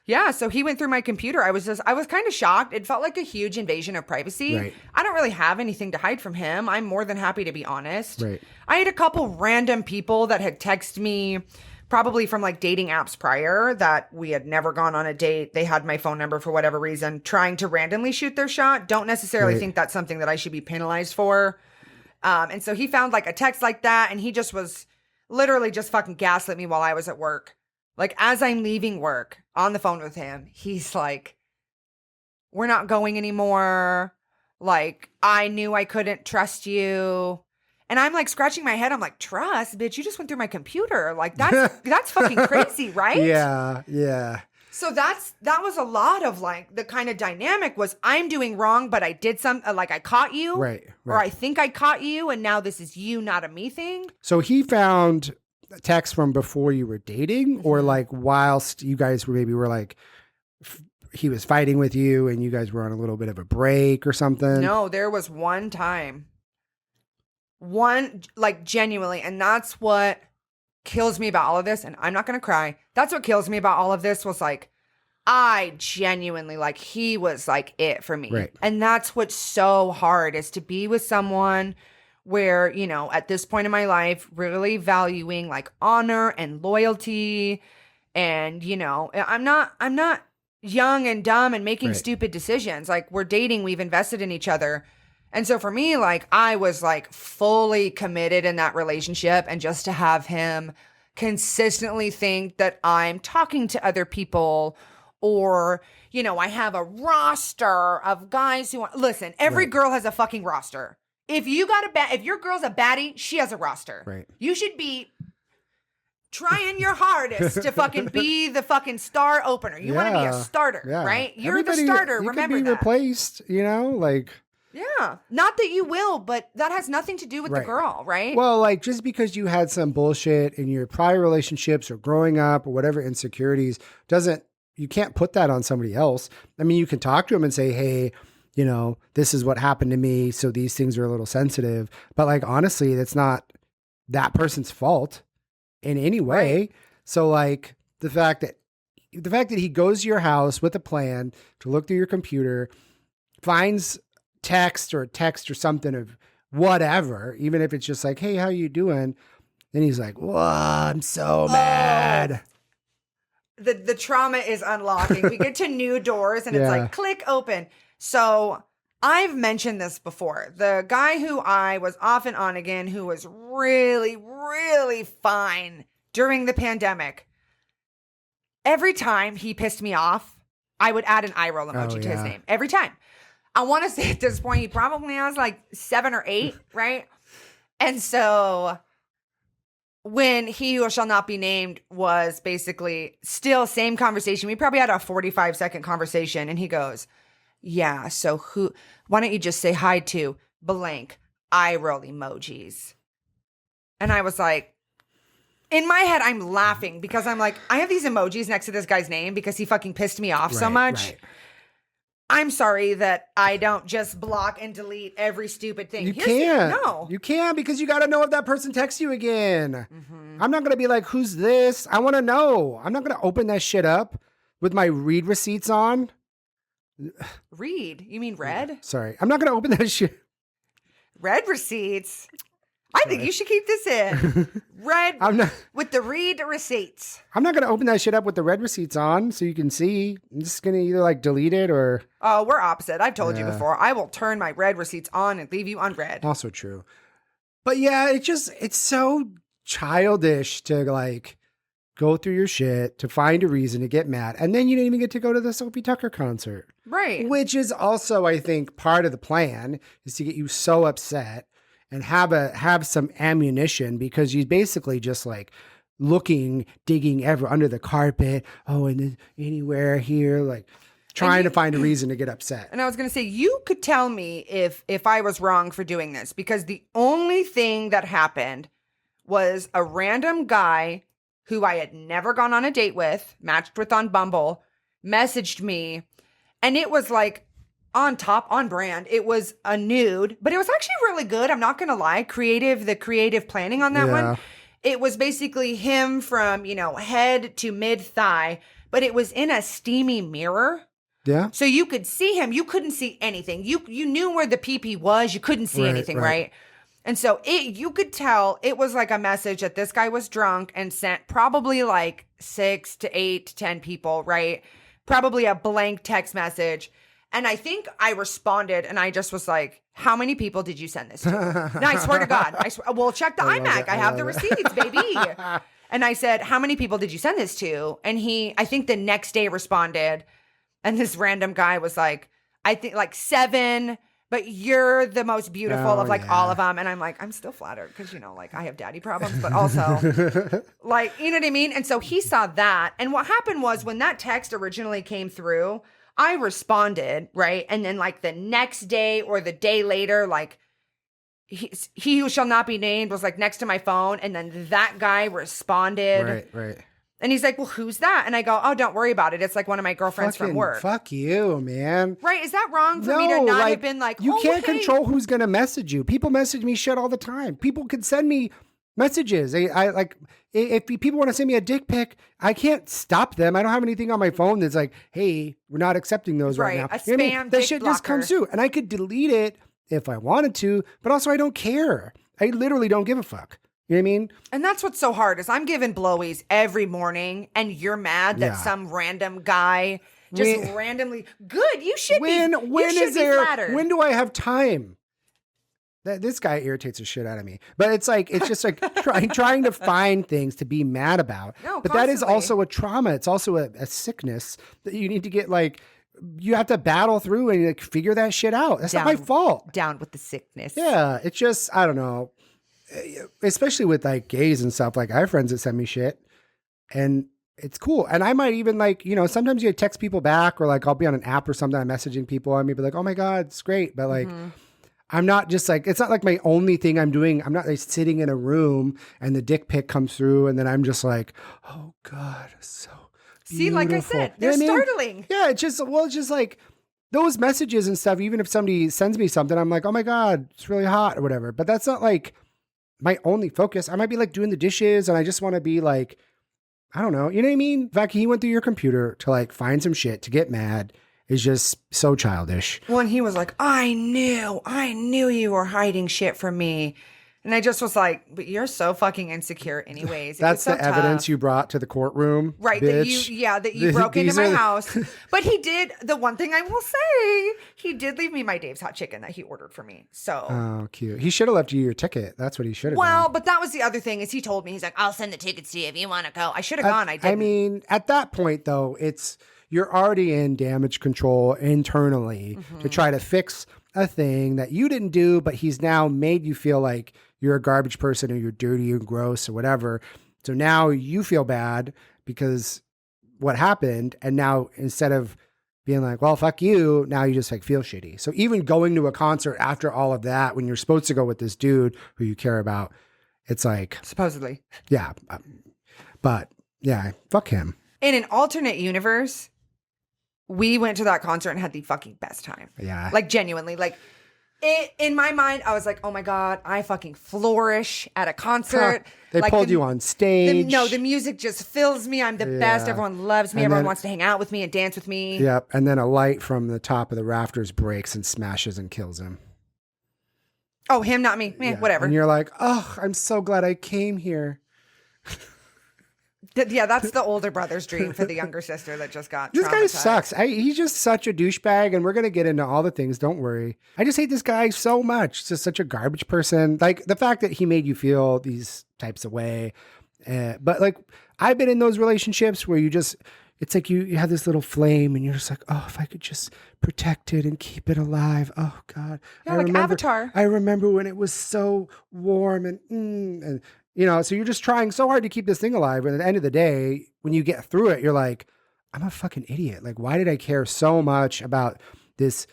Yeah, so he went through my computer. I was kind of shocked. It felt like a huge invasion of privacy. Right. I don't really have anything to hide from him. I'm more than happy to be honest. Right. I had a couple random people that had texted me probably from like dating apps prior that we had never gone on a date. They had my phone number for whatever reason, trying to randomly shoot their shot. Don't necessarily think that's something that I should be penalized for. And so he found like a text like that and he just was literally just fucking gaslit me while I was at work. Like as I'm leaving work on the phone with him, he's like, we're not going anymore. Like I knew I couldn't trust you. And I'm like scratching my head. I'm like, trust, bitch, you just went through my computer. Like that's fucking crazy, right? Yeah, yeah. So that was a lot of like the kind of dynamic was I'm doing wrong, but I did like I caught you. Right. Or I think I caught you. And now this is you, not a me thing. So he found text from before you were dating or like whilst you guys were like he was fighting with you and you guys were on a little bit of a break or something? No, there was one time. One, like genuinely, and that's what kills me about all of this, and I'm not gonna cry. That's what kills me about all of this was like, I genuinely, like, he was like it for me. Right. And that's what's so hard is to be with someone where, you know, at this point in my life, really valuing like honor and loyalty. And, you know, I'm not young and dumb and making stupid decisions. Like we're dating, we've invested in each other. And so for me, like I was like fully committed in that relationship, and just to have him consistently think that I'm talking to other people or, you know, I have a roster of guys who want, listen, every girl has a fucking roster. If you got if your girl's a baddie, she has a roster. Right. You should be trying your hardest to fucking be the fucking star opener. You want to be a starter, right? You're the starter. Remember that. You can be replaced, you know, like. Yeah. Not that you will, but that has nothing to do with the girl, right? Well, like just because you had some bullshit in your prior relationships or growing up or whatever insecurities you can't put that on somebody else. I mean, you can talk to them and say, hey, you know, this is what happened to me. So these things are a little sensitive, but like, honestly, it's not that person's fault. in any way. Right. So like the fact that he goes to your house with a plan to look through your computer, finds text or something of whatever, even if it's just like, hey, how you doing? Then he's like, whoa, I'm so mad. The trauma is unlocking. We get to new doors and it's like, click open. So I've mentioned this before. The guy who I was off and on again, who was really, really fine during the pandemic, every time he pissed me off, I would add an eye roll emoji to his name. Every time. I want to say at this point, he probably has like 7 or 8, right? And so when he who shall not be named was basically still same conversation. We probably had a 45-second conversation and he goes, yeah, so why don't you just say hi to blank eye roll emojis? And I was like, in my head, I'm laughing because I'm like, I have these emojis next to this guy's name because he fucking pissed me off so much. Right. I'm sorry that I don't just block and delete every stupid thing. You can't. No. You can't because you got to know if that person texts you again. Mm-hmm. I'm not going to be like, who's this? I want to know. I'm not going to open that shit up with my read receipts on. Read? You mean read? Sorry. I'm not going to open that shit. Read receipts? I think you should keep this in. Red with the read receipts. I'm not going to open that shit up with the red receipts on so you can see. I'm just going to either like delete it or... Oh, we're opposite. I've told you before. I will turn my red receipts on and leave you on red. Also true. But yeah, it's so childish to like go through your shit to find a reason to get mad. And then you didn't even get to go to the Sophie Tucker concert. Right. Which is also, I think, part of the plan is to get you so upset and have some ammunition because you basically just like digging ever under the carpet. Oh, and then anywhere here, like trying to find a reason to get upset. And I was going to say, you could tell me if I was wrong for doing this because the only thing that happened was a random guy who I had never gone on a date with, matched with on Bumble, messaged me, and it was like, on brand. It was a nude, but it was actually really good. I'm not going to lie. The creative planning on that one. It was basically him from, head to mid thigh, but it was in a steamy mirror. Yeah. So you could see him. You couldn't see anything. You knew where the pee-pee was. You couldn't see anything, right? And so you could tell it was like a message that this guy was drunk and sent probably like 6 to 8 to 10 people, right? Probably a blank text message. And I think I responded and I just was like, how many people did you send this to? No, I swear to God. Well, check the iMac. I have the receipts, baby. And I said, how many people did you send this to? And I think the next day responded. And this random guy was like, I think like 7, but you're the most beautiful of like all of them. And I'm like, I'm still flattered because, like I have daddy problems, but also like, you know what I mean? And so he saw that. And what happened was when that text originally came through, I responded, right? And then like the next day or the day later, like he who shall not be named was like next to my phone. And then that guy responded. Right. And he's like, well, who's that? And I go, oh, don't worry about it. It's like one of my girlfriends from work. Fuck you, man. Right. Is that wrong for me to not have been like, you can't control who's going to message you. People message me shit all the time. People could send me messages. I like, if people want to send me a dick pic, I can't stop them. I don't have anything on my phone that's like, hey, we're not accepting those right now. A spam that shit just comes through. And I could delete it if I wanted to, but also I don't care. I literally don't give a fuck. You know what I mean? And that's what's so hard is I'm giving blowies every morning and you're mad that some random guy just randomly good. You should be flattered. When do I have time? This guy irritates the shit out of me. But it's just like trying to find things to be mad about. No, but that is also a trauma. It's also a sickness that you need to get you have to battle through and figure that shit out. That's not my fault. Down with the sickness. Yeah. It's just, I don't know. Especially with gays and stuff. I have friends that send me shit and it's cool. And I might even sometimes you text people back or I'll be on an app or something. I'm messaging people. I may be like, oh my God, it's great. But I'm not just it's not my only thing I'm doing. I'm not sitting in a room and the dick pic comes through and then I'm just like, oh God, so beautiful. See, like I said, they're startling. Yeah, it's just those messages and stuff. Even if somebody sends me something, I'm like, oh my God, it's really hot or whatever. But that's not my only focus. I might be like doing the dishes and I just want to be like, I don't know. You know what I mean? In fact, he went through your computer to like find some shit to get mad is just so childish. Well, and he was like, I knew you were hiding shit from me. And I just was like, but you're so fucking insecure anyways. That's the evidence you brought to the courtroom. Right. Bitch. That you broke into my house. But he did, the one thing I will say, he did leave me my Dave's hot chicken that he ordered for me. So. Oh, cute. He should have left you your ticket. That's what he should have Well, done. but that was the other thing is he told me, he's like, I'll send the tickets to you if you want to go. I should have gone. I didn't. I mean, at that point though, you're already in damage control internally to try to fix a thing that you didn't do, but he's now made you feel like you're a garbage person or you're dirty and gross or whatever. So now you feel bad because what happened. And now instead of being like, well, fuck you, now you just like feel shitty. So even going to a concert after all of that, when you're supposed to go with this dude who you care about, it's like, supposedly. Yeah. But yeah, fuck him. In an alternate universe, we went to that concert and had the fucking best time. Yeah. Like genuinely, like in my mind, I was like, oh my God, I fucking flourish at a concert. They like pulled you on stage. The music just fills me. I'm the best. Everyone loves me. Everyone wants to hang out with me and dance with me. Yep. And then a light from the top of the rafters breaks and smashes and kills him. Oh, him, not me. Whatever. And you're like, oh, I'm so glad I came here. Yeah, that's the older brother's dream for the younger sister that just got This guy sucks. He's just such a douchebag, and we're going to get into all the things. Don't worry. I just hate this guy so much. He's just such a garbage person. Like, the fact that he made you feel these types of way. But, like, I've been in those relationships where it's like you have this little flame, and you're just like, oh, if I could just protect it and keep it alive. Oh, God. Yeah, like Avatar. I remember when it was so warm and you know, so you're just trying so hard to keep this thing alive. And at the end of the day, when you get through it, you're like, I'm a fucking idiot. Like, why did I care so much about this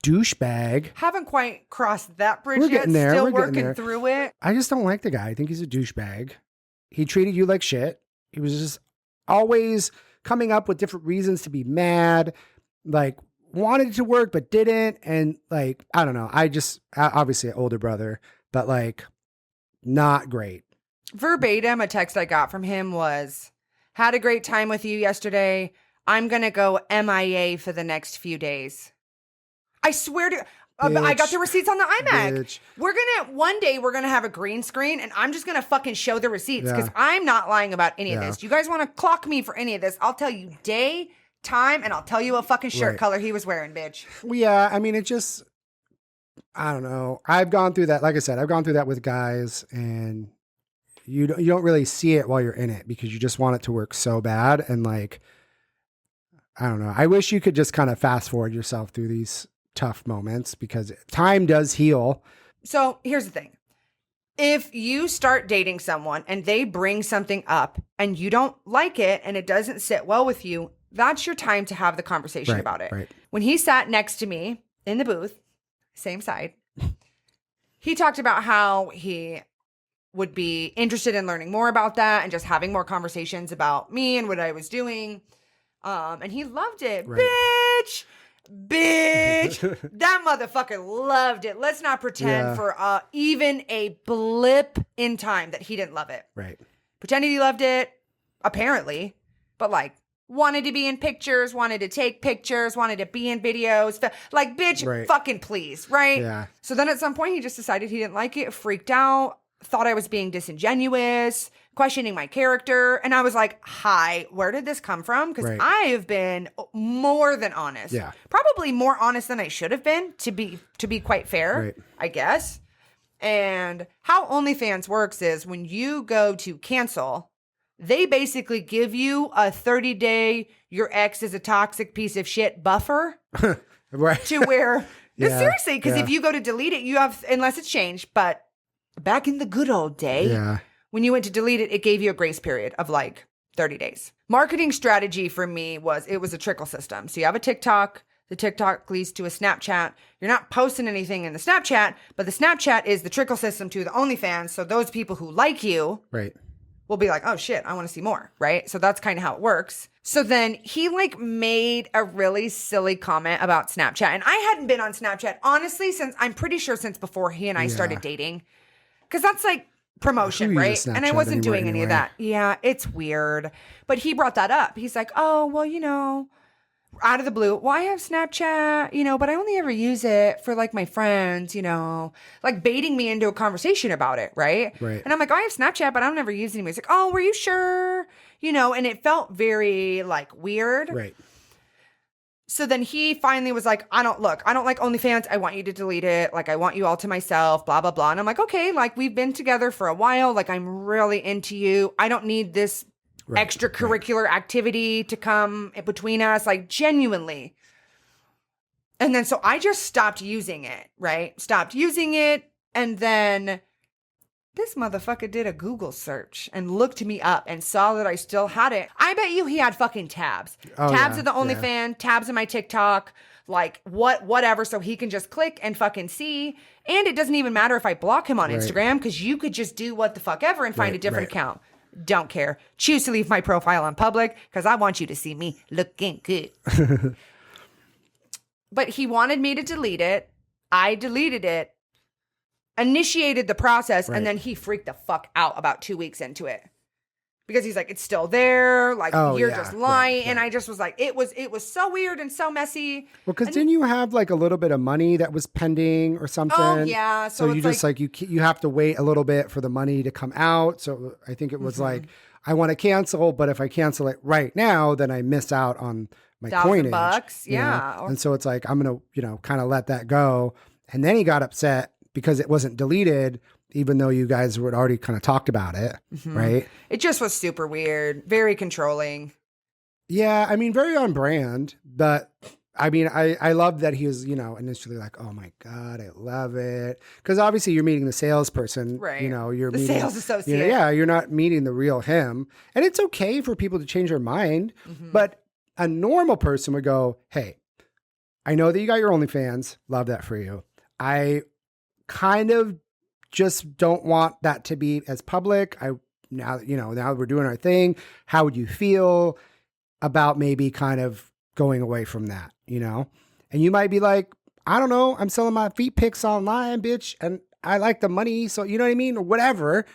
douchebag? Haven't quite crossed that bridge We're yet. getting there. Still We're getting working there. through it. I just don't like the guy. I think he's a douchebag. He treated you like shit. He was just always coming up with different reasons to be mad. Like, wanted it to work, but didn't. And like, I don't know. Obviously an older brother, but like, not great. Verbatim, a text I got from him was, had a great time with you yesterday. I'm going to go MIA for the next few days. I swear to I got the receipts on the iMac. Bitch. One day we're going to have a green screen and I'm just going to fucking show the receipts because I'm not lying about any of this. You guys want to clock me for any of this? I'll tell you day, time, and I'll tell you what fucking shirt color he was wearing, bitch. Well, yeah, I mean, it just, I don't know. I've gone through that. Like I said, I've gone through that with guys, and you don't really see it while you're in it because you just want it to work so bad. And like, I don't know. I wish you could just kind of fast forward yourself through these tough moments because time does heal. So here's the thing. If you start dating someone and they bring something up and you don't like it and it doesn't sit well with you, that's your time to have the conversation about it. Right. When he sat next to me in the booth, same side, he talked about how he would be interested in learning more about that and just having more conversations about me and what I was doing. And he loved it. Right. Bitch. That motherfucker loved it. Let's not pretend for even a blip in time that he didn't love it. Right. Pretended he loved it, apparently, but like wanted to be in pictures, wanted to take pictures, wanted to be in videos. Like, bitch, fucking please, right? Yeah. So then at some point he just decided he didn't like it, freaked out, thought I was being disingenuous, questioning my character. And I was like, hi, where did this come from? Because I have been more than honest. Yeah. Probably more honest than I should have been, to be quite fair, I guess. And how OnlyFans works is when you go to cancel, they basically give you a 30-day, your ex is a toxic piece of shit buffer. Right. To where, seriously, because if you go to delete it, you have, unless it's changed, but back in the good old day, when you went to delete it, it gave you a grace period of like 30 days. Marketing strategy for me it was a trickle system. So you have a TikTok, the TikTok leads to a Snapchat. You're not posting anything in the Snapchat, but the Snapchat is the trickle system to the OnlyFans. So those people who like you will be like, oh shit, I want to see more, right? So that's kind of how it works. So then he like made a really silly comment about Snapchat. And I hadn't been on Snapchat, honestly, since before he and I started dating. Because that's like promotion, Who right? uses And I Snapchat wasn't anymore doing any of anyway? that. Yeah, it's weird. But he brought that up. He's like, oh, well, out of the blue, well, I have Snapchat, but I only ever use it for like my friends, like baiting me into a conversation about it, right? Right. And I'm like, oh, I have Snapchat, but I don't ever use it anymore. He's like, oh, were you sure? And it felt very like weird. Right. So then he finally was like, I don't like OnlyFans. I want you to delete it. Like, I want you all to myself, blah, blah, blah. And I'm like, okay, like we've been together for a while. Like, I'm really into you. I don't need this extracurricular activity to come in between us, like genuinely. And then so I just stopped using it, right? Stopped using it. And then this motherfucker did a Google search and looked me up and saw that I still had it. I bet you he had fucking tabs. Tabs of the OnlyFans, tabs of my TikTok, like whatever. So he can just click and fucking see. And it doesn't even matter if I block him on Instagram, because you could just do what the fuck ever and find a different account. Don't care. Choose to leave my profile on public because I want you to see me looking good. But he wanted me to delete it. I deleted it, initiated the process, and then he freaked the fuck out about 2 weeks into it. Because he's like, it's still there. Like, you're just lying. And I just was like, it was so weird and so messy. Well, because didn't you have like a little bit of money that was pending or something? Oh, yeah. So you just like, you have to wait a little bit for the money to come out. So I think it was like, I want to cancel, but if I cancel it right now, then I miss out on my coinage. $1,000, yeah. And so it's like, I'm going to, kind of let that go. And then he got upset because it wasn't deleted, even though you guys had already kind of talked about it, right? It just was super weird, very controlling. Yeah, I mean, very on brand, but I mean, I love that he was, initially like, oh my God, I love it. Because obviously you're meeting the salesperson, right? You're the meeting sales associate. You're not meeting the real him. And it's okay for people to change their mind, but a normal person would go, hey, I know that you got your OnlyFans, love that for you. I kind of just don't want that to be as public. Now we're doing our thing. How would you feel about maybe kind of going away from that, And you might be like, I don't know, I'm selling my feet pics online, bitch, and I like the money, so you know what I mean? Or whatever.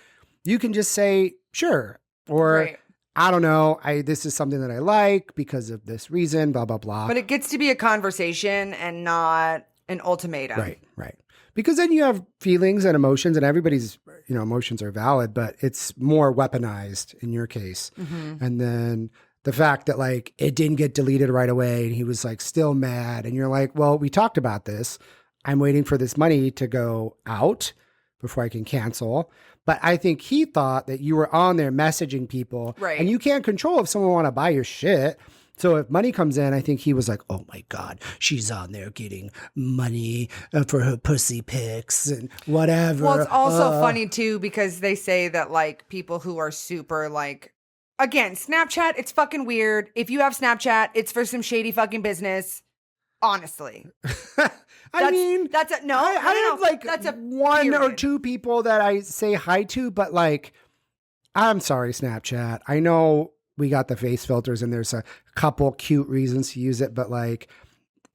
You can just say, sure. Or I don't know, this is something that I like because of this reason, blah, blah, blah. But it gets to be a conversation and not an ultimatum. Right. Because then you have feelings and emotions, and everybody's, emotions are valid, but it's more weaponized in your case. And then the fact that like it didn't get deleted right away and he was like still mad, and you're like, well, we talked about this. I'm waiting for this money to go out before I can cancel. But I think he thought that you were on there messaging people, and you can't control if someone want to buy your shit. So if money comes in, I think he was like, oh my God, she's on there getting money for her pussy pics and whatever. Well, it's also funny too, because they say that like people who are super like, again, Snapchat, it's fucking weird. If you have Snapchat, it's for some shady fucking business. Honestly. I have like one or two people that I say hi to, but like, I'm sorry, Snapchat. I know we got the face filters and there's a couple cute reasons to use it, but like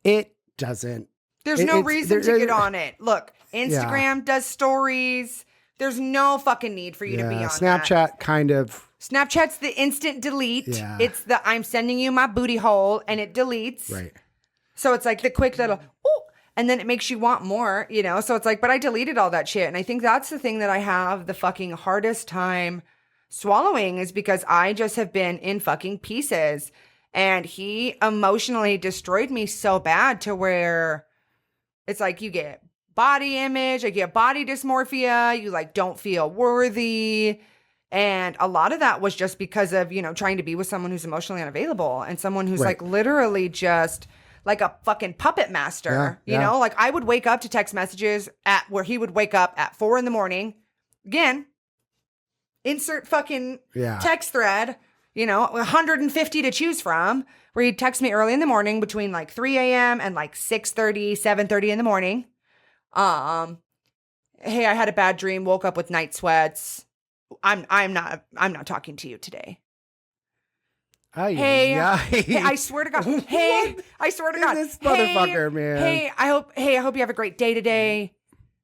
it doesn't. There's no reason to get on it. Look, Instagram does stories. There's no fucking need for you to be on Snapchat that. kind of. Snapchat's the instant delete. Yeah. It's the I'm sending you my booty hole and it deletes. Right. So it's like the quick little, ooh, and then it makes you want more, So it's like, but I deleted all that shit. And I think that's the thing that I have the fucking hardest time swallowing, is because I just have been in fucking pieces. And he emotionally destroyed me so bad to where it's like you get body image, like you get body dysmorphia, you like don't feel worthy. And a lot of that was just because of, trying to be with someone who's emotionally unavailable and someone who's like literally just like a fucking puppet master, you know? Like I would wake up to text messages where he would wake up at 4 a.m. Again, insert fucking text thread, 150 to choose from, where he'd text me early in the morning between like 3 a.m. and like 6:30, 7:30 in the morning. Hey, I had a bad dream, woke up with night sweats. I'm not talking to you today. Hey, I swear to God. Hey, I swear to God. This motherfucker, man. Hey, I hope you have a great day today.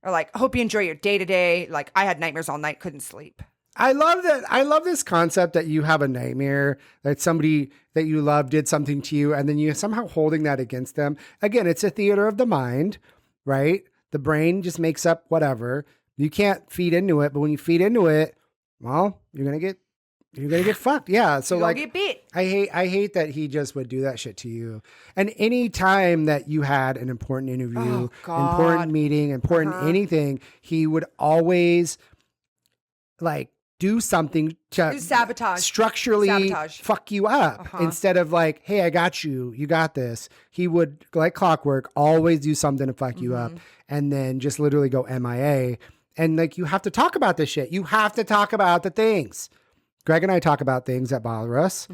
Or like, hope you enjoy your day to day. Like, I had nightmares all night, couldn't sleep. I love that. I love this concept that you have a nightmare that somebody that you love did something to you, and then you somehow holding that against them. Again, it's a theater of the mind, right? The brain just makes up whatever. You can't feed into it, but when you feed into it, well, you're gonna get fucked. Yeah. So You're like, gonna get beat. I hate that he just would do that shit to you. And any time that you had an important interview, important meeting, important anything, he would always like do something to structurally fuck you up instead of like, hey, I got you. You got this. He would, like clockwork, always do something to fuck you up and then just literally go MIA. And like, you have to talk about this shit. You have to talk about the things. Greg and I talk about things that bother us.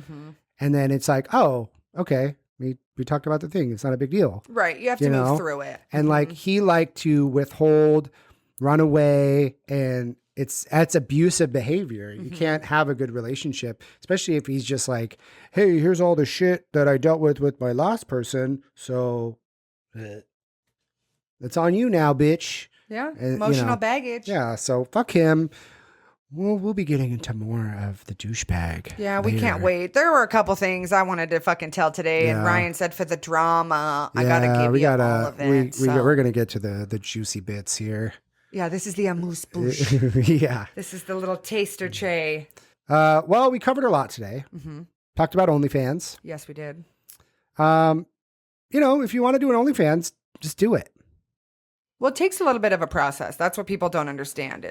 And then it's like, oh, okay. We talked about the thing. It's not a big deal. Right. You have to move through it. And like, he liked to withhold, run away, and that's abusive behavior. You can't have a good relationship, especially if he's just like, hey, here's all the shit that I dealt with my last person. So it's on you now, bitch. Yeah. Emotional baggage. Yeah. So fuck him. We'll be getting into more of the douchebag. Yeah, we can't wait. There were a couple things I wanted to fucking tell today, and Ryan said for the drama, I gotta give you all of it. We're gonna get to the juicy bits here. Yeah, this is the amuse bouche. Yeah. This is the little taster tray. Well, we covered a lot today. Talked about OnlyFans. Yes, we did. If you want to do an OnlyFans, just do it. Well, it takes a little bit of a process. That's what people don't understand.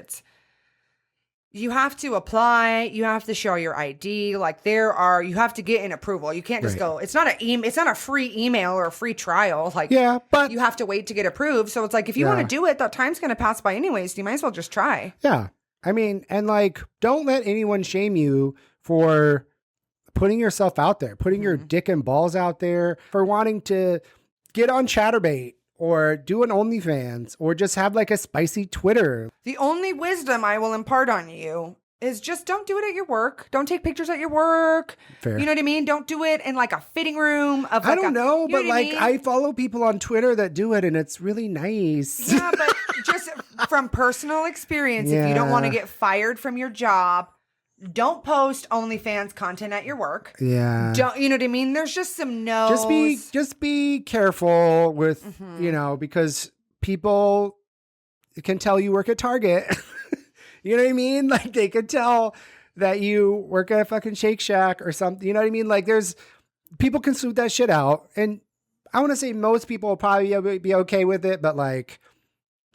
You have to apply. You have to show your ID. Like you have to get an approval. You can't just go. It's not a free email or a free trial. Like, yeah, but you have to wait to get approved. So it's like, if you want to do it, that time's going to pass by anyways. You might as well just try. Yeah. I mean, and like, don't let anyone shame you for putting yourself out there, putting your dick and balls out there, for wanting to get on Chatterbait or do an OnlyFans, or just have like a spicy Twitter. The only wisdom I will impart on you is just don't do it at your work. Don't take pictures at your work. Fair. You know what I mean? Don't do it in like a fitting room of like I don't know, but like I follow people on Twitter that do it and it's really nice. Yeah, but just from personal experience, if you don't want to get fired from your job, don't post OnlyFans content at your work. Yeah. You know what I mean? There's just some no's. Just be careful with, because people can tell you work at Target. You know what I mean? Like they could tell that you work at a fucking Shake Shack or something. You know what I mean? Like people can sort that shit out. And I want to say most people will probably be okay with it, but like,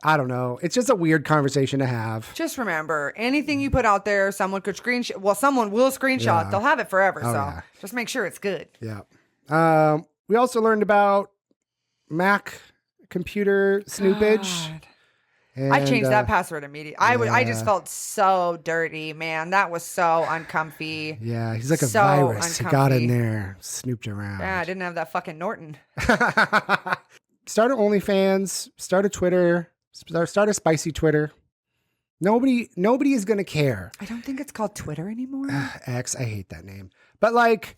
I don't know. It's just a weird conversation to have. Just remember, anything you put out there, someone could screenshot. Well, someone will screenshot. Yeah. They'll have it forever. Just make sure it's good. Yeah. We also learned about Mac computer snoopage. I changed that password immediately. I just felt so dirty, man. That was so uncomfy. Yeah, he's like a virus. He got in there, snooped around. Yeah, I didn't have that fucking Norton. Start an OnlyFans. Start a Twitter. Start a spicy Twitter. Nobody is going to care. I don't think it's called Twitter anymore. X, I hate that name. But like,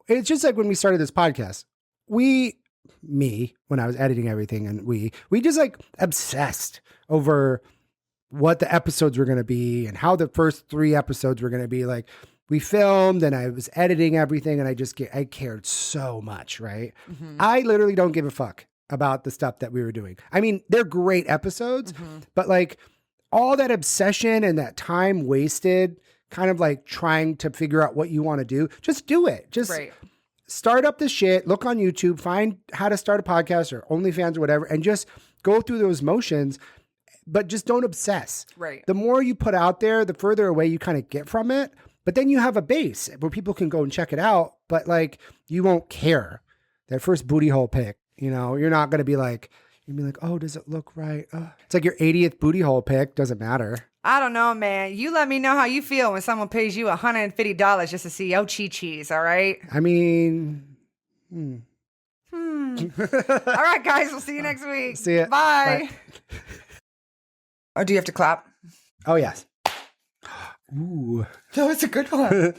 it's just like when we started this podcast, when I was editing everything, and we just like obsessed over what the episodes were going to be and how the first 3 episodes were going to be. Like we filmed and I was editing everything and I cared so much, right? I literally don't give a fuck about the stuff that we were doing. I mean, they're great episodes, but like all that obsession and that time wasted kind of like trying to figure out what you want to do, just do it. Just start up the shit, look on YouTube, find how to start a podcast or OnlyFans or whatever, and just go through those motions, but just don't obsess. Right. The more you put out there, the further away you kind of get from it, but then you have a base where people can go and check it out, but like you won't care. That first booty hole pic, you're not going to be like, oh, does it look right? It's like your 80th booty hole pic. Doesn't matter. I don't know, man. You let me know how you feel when someone pays you $150 just to see your chi-chis, all right? I mean, All right, guys. We'll see you next week. See ya. Bye. Oh, do you have to clap? Oh, yes. Ooh. That was a good one.